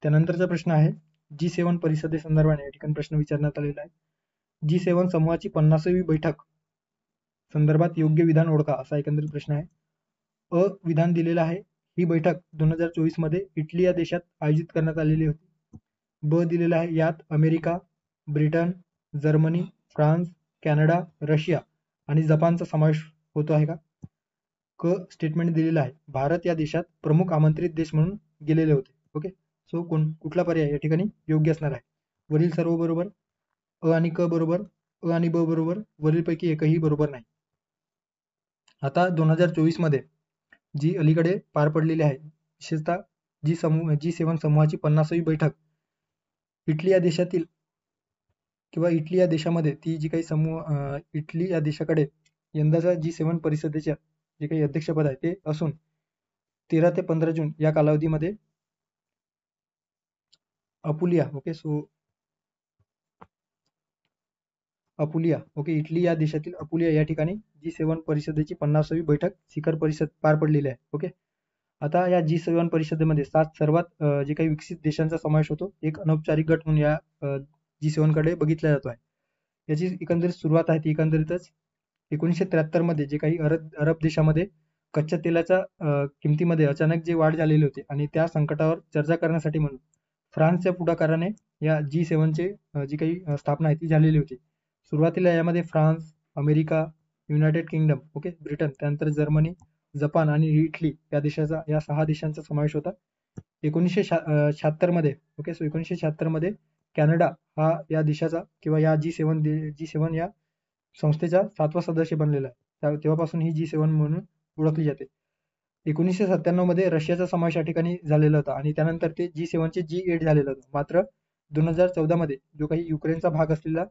त्यानंतरचा प्रश्न आहे G7 परिषदेसंदर्भाने या ठिकाणी प्रश्न विचारण्यात आलेला आहे. G7 समूहाची 50वी बैठक संदर्भात योग्य विधान ओळखा असा एकंदरीत प्रश्न आहे. अ विधान दिलेलं आहे, ही बैठक 2024 मध्ये इटली या देशात आयोजित करण्यात आलेली होती. ब दिलेलं आहे, यात America, Britain, Germany, France, Canada, Russia आणि जपानचा समावेश होतो आहे का? क स्टेटमेंट दिलेलं आहे, भारत या देशात प्रमुख आमंत्रित देश म्हणून गेलेले होते. ओके, सो कुठला पर्याय या ठिकाणी योग्य असणार आहे? वरील सर्व बरोबर, अ आणि क बरोबर, अ आणि ब बरोबर, वरीलपैकी एकही बरोबर नाही. आता 2024 मध्ये जी अलीकडे पार पडलेली आहे, विशेषतः G7 समूहाची 50वी बैठक इटली या देशातील किंवा इटली या देशामध्ये ती जी काही इटली या देशाकडे यंदाच्या G7 परिषदेच्या जे काही अध्यक्षपद आहे ते असून 13 ते 15 जून या कालावधीमध्ये अपुलिया, ओके, इटली या देशातील अपुलिया या ठिकाणी G7 परिषदेची 50वी बैठक शिखर परिषद पार पडलेली आहे. ओके, आता या G7 परिषदेमध्ये 7 सर्वात जे काही विकसित देशांचा समावेश होतो. एक अनौपचारिक गट म्हणून या G7 कडे बघितला जातो आहे. याची एकंदरीत सुरुवात आहे ती एकंदरीतच 1973 मध्ये जे काही अरब देशामध्ये कच्च्या तेलाच्या किमतीमध्ये अचानक जे वाढ झालेली होती आणि त्या संकटावर चर्चा करण्यासाठी म्हणून फ्रान्सच्या पुढाकाराने या G7 चे जी काही स्थापना आहे ती झालेली होती. सुरुवातीला यामध्ये France, America, United kingdom, okay, Britain, त्यानंतर जर्मनी, जपान आणि इटली या 6 देशांचा समावेश होता. 1976 मध्ये, ओके, सो 1976 मध्ये कॅनडा हा या देशाचा किंवा या G7 या संस्थेचा 7वा सदस्य बनलेला आहे. तेव्हापासून ही G7 म्हणून ओळखली जाते. 1997 मध्ये रशियाचा समावेश या ठिकाणी झालेला होता आणि त्यानंतर ते G7 चे G8 झालेलं होतं. मात्र 2014 मध्ये जो काही युक्रेनचा भाग असलेला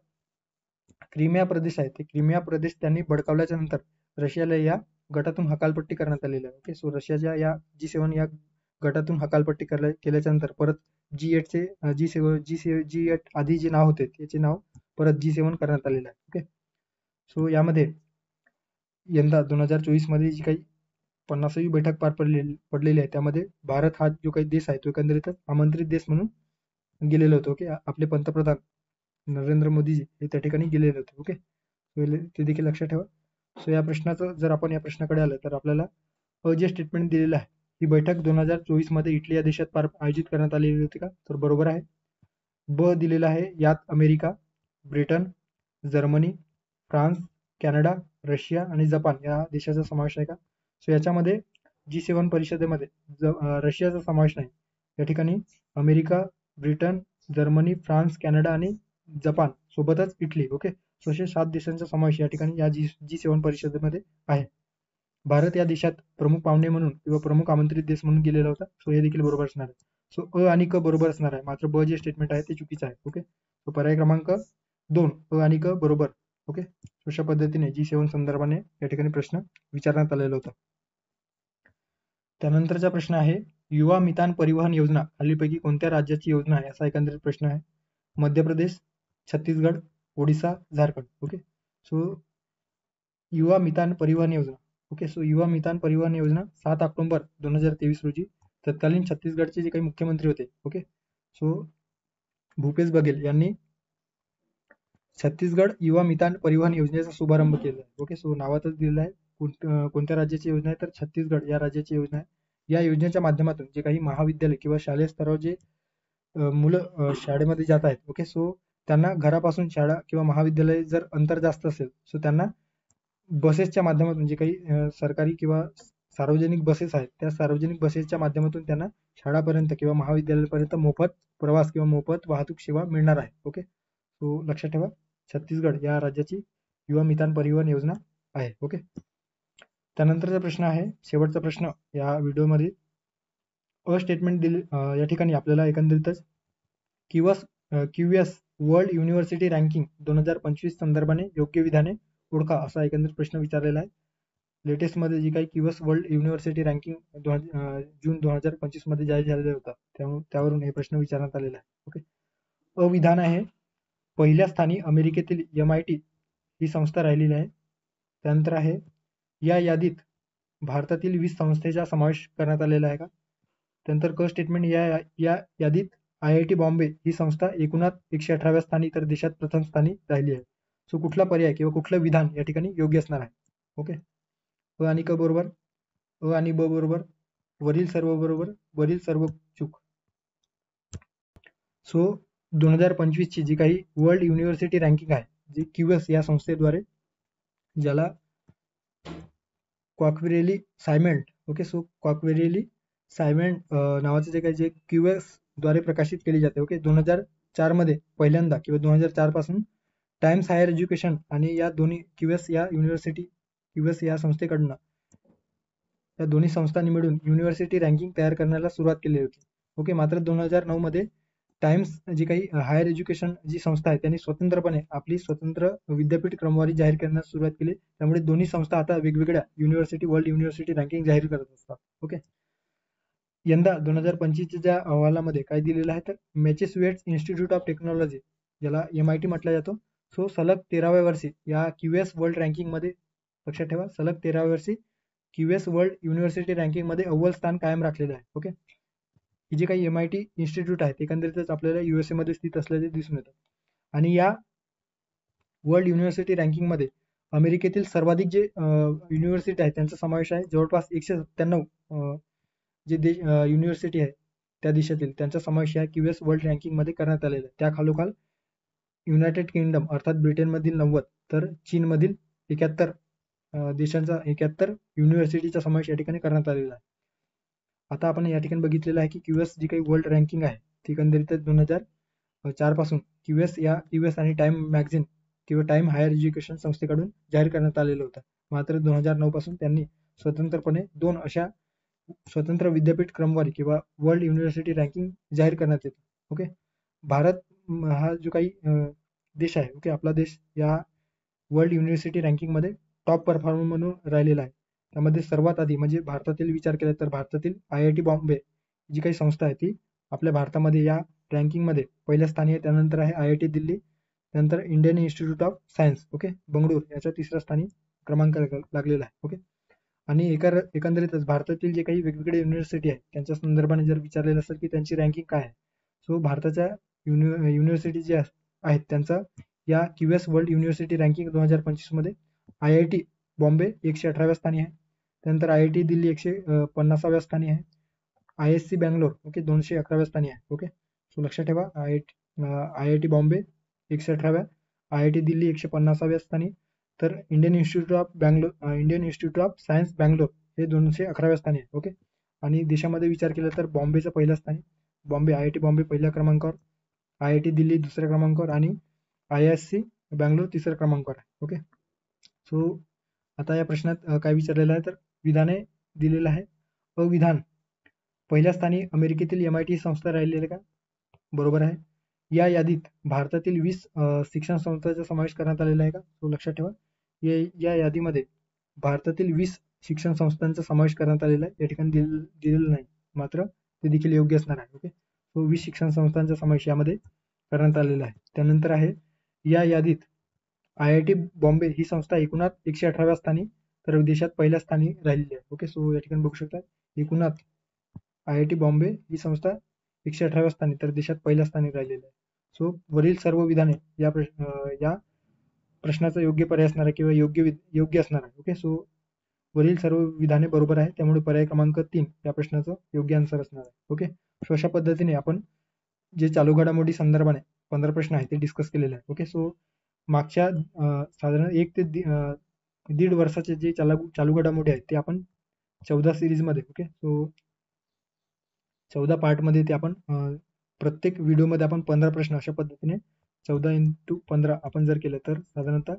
क्रिमिया प्रदेश आहे, ते क्रिमिया प्रदेश त्यांनी बळकावल्याच्या नंतर रशियाला या गटातून हकालपट्टी करण्यात आलेली आहे. ओके, सो रशियाच्या या G7 या गटातून हकालपट्टी केल्याच्या नंतर परत G8 चे G8 आधी जे नाव होते त्याचे नाव परत G7 करण्यात आलेलं आहे. ओके, सो यामध्ये यंदा 2024 मध्ये जी काही 50वी बैठक पार पडलेली आहे त्यामध्ये भारत हा जो काही देश आहे तो एकंदरीतच आमंत्रित देश म्हणून गेलेलो होतो. ओके, आपले पंतप्रधान नरेंद्र मोदीजी हे त्या ठिकाणी गेलेले होते. ओके, ते देखील लक्षात ठेवा. सो या प्रश्नाचं जर आपण या प्रश्नाकडे आलं तर आपल्याला अ जे स्टेटमेंट दिलेलं आहे, ही बैठक 2024 मध्ये इटली या देशात आयोजित करण्यात आलेली होती का? तर बरोबर आहे. ब दिलेलं आहे, यात America, Britain, Germany, France, Canada, Russia आणि जपान या देशाचा समावेश आहे का? सो याच्यामध्ये G7 परिषदेमध्ये रशियाचा समावेश नाही. या ठिकाणी America, Britain, Germany, France, Canada आणि जपान सोबतच इटली. ओके, सो असे 7 देशांचा समावेश या ठिकाणी या G7 परिषदेमध्ये आहे. भारत या देशात प्रमुख पाहुणे म्हणून किंवा प्रमुख आमंत्रित देश म्हणून गेलेला होता. सो हे देखील बरोबर असणार आहे. सो अ आणि क बरोबर असणार आहे, मात्र ब जे स्टेटमेंट आहे ते चुकीचं आहे. ओके, सो पर्याय क्रमांक 2 अ आणि क बरोबर. ओके, अशा पद्धतीने G7 संदर्भाने या ठिकाणी प्रश्न विचारण्यात आलेला होता. त्यानंतरचा प्रश्न आहे, युवा मितान परिवहन योजना खालीलपैकी कोणत्या राज्याची योजना आहे असा एकंदरीत प्रश्न आहे. मध्य प्रदेश, छत्तीसगड, ओडिसा, झारखंड. ओके, सो युवा मितान परिवहन योजना. ओके, सो युवा मितान परिवहन योजना 7 ऑक्टोबर 2023 रोजी तत्कालीन छत्तीसगडचे जे काही मुख्यमंत्री होते, ओके, सो भूपेश बघेल यांनी छत्तीसगड युवा मितान परिवहन योजनेचा शुभारंभ केला आहे. ओके, सो नावातच दिलेलं आहे कोणत्या राज्याची योजना आहे तर छत्तीसगड या राज्याची योजना आहे. या योजनेच्या माध्यमातून जे काही महाविद्यालय किंवा शालेय स्तरावर जे मुलं शाळेमध्ये जात आहेत, ओके, सो त्यांना घरापासून शाळा किंवा महाविद्यालय जर अंतर जास्त असेल सो त्यांना बसेसच्या माध्यमातून जे काही सरकारी किंवा सार्वजनिक बसेस आहेत त्या सार्वजनिक बसेसच्या माध्यमातून त्यांना शाळापर्यंत किंवा महाविद्यालयापर्यंत मोफत प्रवास किंवा मोफत वाहतूक सेवा मिळणार आहे. ओके, सो लक्षात ठेवा छत्तीसगड या राज्याची युवा मितान परिवहन योजना आहे. ओके, त्यानंतरचा प्रश्न आहे शेवटचा प्रश्न या व्हिडिओमध्ये. स्टेटमेंट दिले या ठिकाणी आपल्याला एकंदरीतच क्यूएस वर्ल्ड युनिव्हर्सिटी रँकिंग 2025 संदर्भाने योग्य विधाने ओळखा असा एकंदरीत प्रश्न विचारलेला आहे. लेटेस्ट मध्ये जी काही क्यूएस वर्ल्ड युनिव्हर्सिटी रँकिंग जून 2025 मध्ये जाहीर झालेला होता त्यावरून हे प्रश्न विचारण्यात आलेला आहे. ओके, अविधान आहे पहिल्या स्थानी अमेरिकेतील MIT ही संस्था राहिलेली आहे. त्यानंतर आहे या यादीत भारतातील 20 संस्थेचा समावेश करण्यात आलेला आहे का. त्यानंतर क स्टेटमेंट या यादीत IIT बॉम्बे ही संस्था एकूणात 118व्या स्थानी तर देशात प्रथम स्थानी राहिली आहे. सो कुठला पर्याय किंवा कुठलं विधान या ठिकाणी योग्य असणार आहे. ओके, अ आणि क बरोबर, अ आणि ब बरोबर, वरील सर्व बरोबर, वरील सर्व चूक. सो 2025 ची जी काही वर्ल्ड युनिव्हर्सिटी रँकिंग आहे जी क्यूएस या संस्थेद्वारे, ज्याला क्वाक्विरेली सायमंड, ओके, सो क्वाक्विरेली सायमंड नावाचे जे काही जे क्यूएस द्वारे प्रकाशित केली जाते. ओके, 2004 मध्ये पहिल्यांदा किंवा 2004 पासून टाइम्स हायर एज्युकेशन आणि या दोन्ही क्यूएस या संस्थेकडनं या दोन्ही संस्थांनी मिळून युनिव्हर्सिटी रँकिंग तयार करण्याला सुरुवात केली होती. ओके, मात्र 2009 मध्ये टाइम्स जी काही हायर एज्युकेशन जी संस्था आहे त्यांनी स्वतंत्रपणे आपली स्वतंत्र विद्यापीठ क्रमवारी जाहीर करण्यास सुरुवात केली. त्यामुळे दोन्ही संस्था आता वेगवेगळ्या वर्ल्ड युनिव्हर्सिटी रँकिंग जाहीर करत असतात. ओके, यंदा 2025 च्या अहवालामध्ये काय दिलेलं आहे तर मॅसेच्युएट्स इन्स्टिट्यूट ऑफ टेक्नॉलॉजी, ज्याला MIT म्हटलं जातो, सो सलग 13व्या वर्षी या क्यूएस वर्ल्ड रँकिंग मध्ये, लक्षात ठेवा सलग 13व्या वर्षी क्यूएस वर्ल्ड युनिव्हर्सिटी रँकिंग मध्ये अव्वल स्थान कायम राखलेलं आहे. ओके, ही जे काही MIT इन्स्टिट्यूट आहेत एकंदरीतच आपल्याला USA मध्ये स्थित असल्याचे दिसून येतं. आणि या वर्ल्ड युनिव्हर्सिटी रँकिंग मध्ये अमेरिकेतील सर्वाधिक जे युनिव्हर्सिटी आहेत त्यांचा समावेश आहे. जवळपास 197 जे युनिव्हर्सिटी आहे त्या देशातील त्यांचा समावेश या क्यूएस वर्ल्ड रँकिंग मध्ये करण्यात आलेला आहे. त्या खालोखाल युनायटेड किंगडम अर्थात ब्रिटनमधील 90 तर चीनमधील 71 देशांचा 71 युनिव्हर्सिटीचा समावेश या ठिकाणी करण्यात आलेला आहे. आता आपण या ठिकाणी बघितलेलं आहे की क्यूएस जी काही वर्ल्ड रँकिंग आहे ती एकंदरीतच 2004 पासून क्यूएस आणि टाइम मॅगझिन किंवा टाइम हायर एज्युकेशन संस्थेकडून जाहीर करण्यात आलेलं होतं. मात्र 2009 पासून त्यांनी स्वतंत्रपणे 2 अशा स्वतंत्र विद्यापीठ क्रमवारी किंवा वर्ल्ड युनिव्हर्सिटी रँकिंग जाहीर करण्यात येते. ओके, भारत हा जो काही देश आहे, ओके, आपला देश या वर्ल्ड युनिव्हर्सिटी रँकिंग मध्ये टॉप परफॉर्मर म्हणून राहिलेला आहे. त्यामध्ये सर्वात आधी म्हणजे भारतातील विचार केला तर भारतातील IIT बॉम्बे जी काही संस्था आहे ती आपल्या भारतामध्ये या रँकिंग मध्ये पहिल्या स्थानी आहे. त्यानंतर आहे IIT दिल्ली, त्यानंतर Indian institute of science, okay, Bengaluru याच्या तिसऱ्या स्थानी क्रमांक लागलेला आहे. ओके, आणि एकंदरीतच भारतातील जे काही वेगवेगळे युनिव्हर्सिटी आहे त्यांच्या संदर्भाने जर विचारलेलं असेल की त्यांची रँकिंग काय आहे, सो भारताच्या युनिव्हर्सिटी जे आहेत त्यांचा या क्यूएस वर्ल्ड युनिव्हर्सिटी रँकिंग 2025 मध्ये IIT बॉम्बे 118व्या स्थानी आहे. त्यानंतर IIT दिल्ली 150व्या स्थानी आहे. ISC बँगलोर, ओके, 211व्या स्थानी आहे. ओके, सो लक्षात ठेवा IIT बॉम्बे 118व्या, IIT दिल्ली 150व्या स्थानी, तर Indian institute of science Bangalore हे 211व्या स्थानी आहे. ओके, आणि देशामध्ये विचार केला तर बॉम्बेचं पहिल्या स्थानी, IIT बॉम्बे पहिल्या क्रमांकावर, IIT दिल्ली दुसऱ्या क्रमांकावर आणि ISC बँगलोर तिसऱ्या क्रमांकावर आहे. ओके, सो आता या प्रश्नात काय विचारलेलं आहे तर विधाने दिलेलं आहे. अविधान पहिल्या स्थानी अमेरिकेतील MIT संस्था राहिलेली का, बरोबर आहे. या यादीत भारतातील 20 शिक्षण संस्थांचा समावेश करण्यात आलेला आहे का, तो लक्षात ठेवा. या यादीमध्ये भारतातील 20 शिक्षण संस्थांचा समावेश करण्यात आलेला आहे. या ठिकाणी दिलेलं नाही, मात्र ते देखील योग्य असणार आहे. ओके, तो 20 शिक्षण संस्थांचा समावेश यामध्ये करण्यात आलेला आहे. त्यानंतर आहे या यादीत IIT बॉम्बे ही संस्था एकूणात 118व्या स्थानी तर देशात पहिल्या स्थानी राहिलेली आहे. ओके, सो या ठिकाणी बघू शकता एकूणात IIT बॉम्बे ही संस्था 118व्या स्थानी तर देशात पहिल्या स्थानी राहिलेली आहे. सो वरील सर्व विधाने या प्रश्नाचा योग्य पर्याय असणार आहे किंवा योग्य असणार आहे. ओके, सो वरील सर्व विधाने बरोबर आहे, त्यामुळे पर्याय क्रमांक 3 या प्रश्नाचं योग्य आन्सर असणार आहे. ओके, सो अशा पद्धतीने आपण जे चालू घडामोडी संदर्भाने 15 प्रश्न आहेत ते डिस्कस केलेले आहेत. ओके, सो मागच्या साधारण 1 ते दीड वर्षाचे जे चालू घडामोडी आहेत ते आपण 14 सिरीजमध्ये, ओके. सो 14 पार्टमध्ये ते आपण प्रत्येक व्हिडिओमध्ये आपण 15 प्रश्न अशा पद्धतीने 14x15 आपण जर केलं तर साधारणतः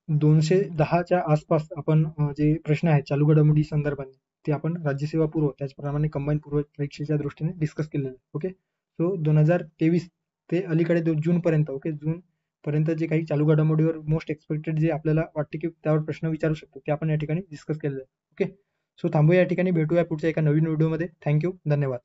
210च्या आसपास आपण जे प्रश्न आहेत चालू घडामोडी संदर्भाने ते आपण राज्यसेवा पूर्व त्याचप्रमाणे कंबाईन पूर्व परीक्षेच्या दृष्टीने डिस्कस केलेलं आहे, ओके. सो 2023 ते अलीकडे जून पर्यंत, ओके, जून पर्यंत जे काही चालू घडामोडीवर मोस्ट एक्सपेक्टेड जे आपल्याला वाटते की त्यावर प्रश्न विचारू शकतो ते आपण या ठिकाणी डिस्कस केलेलं आहे, ओके. सो थांबूया या ठिकाणी, भेटूया पुढच्या एका नवीन व्हिडिओमध्ये. थँक्यू, धन्यवाद.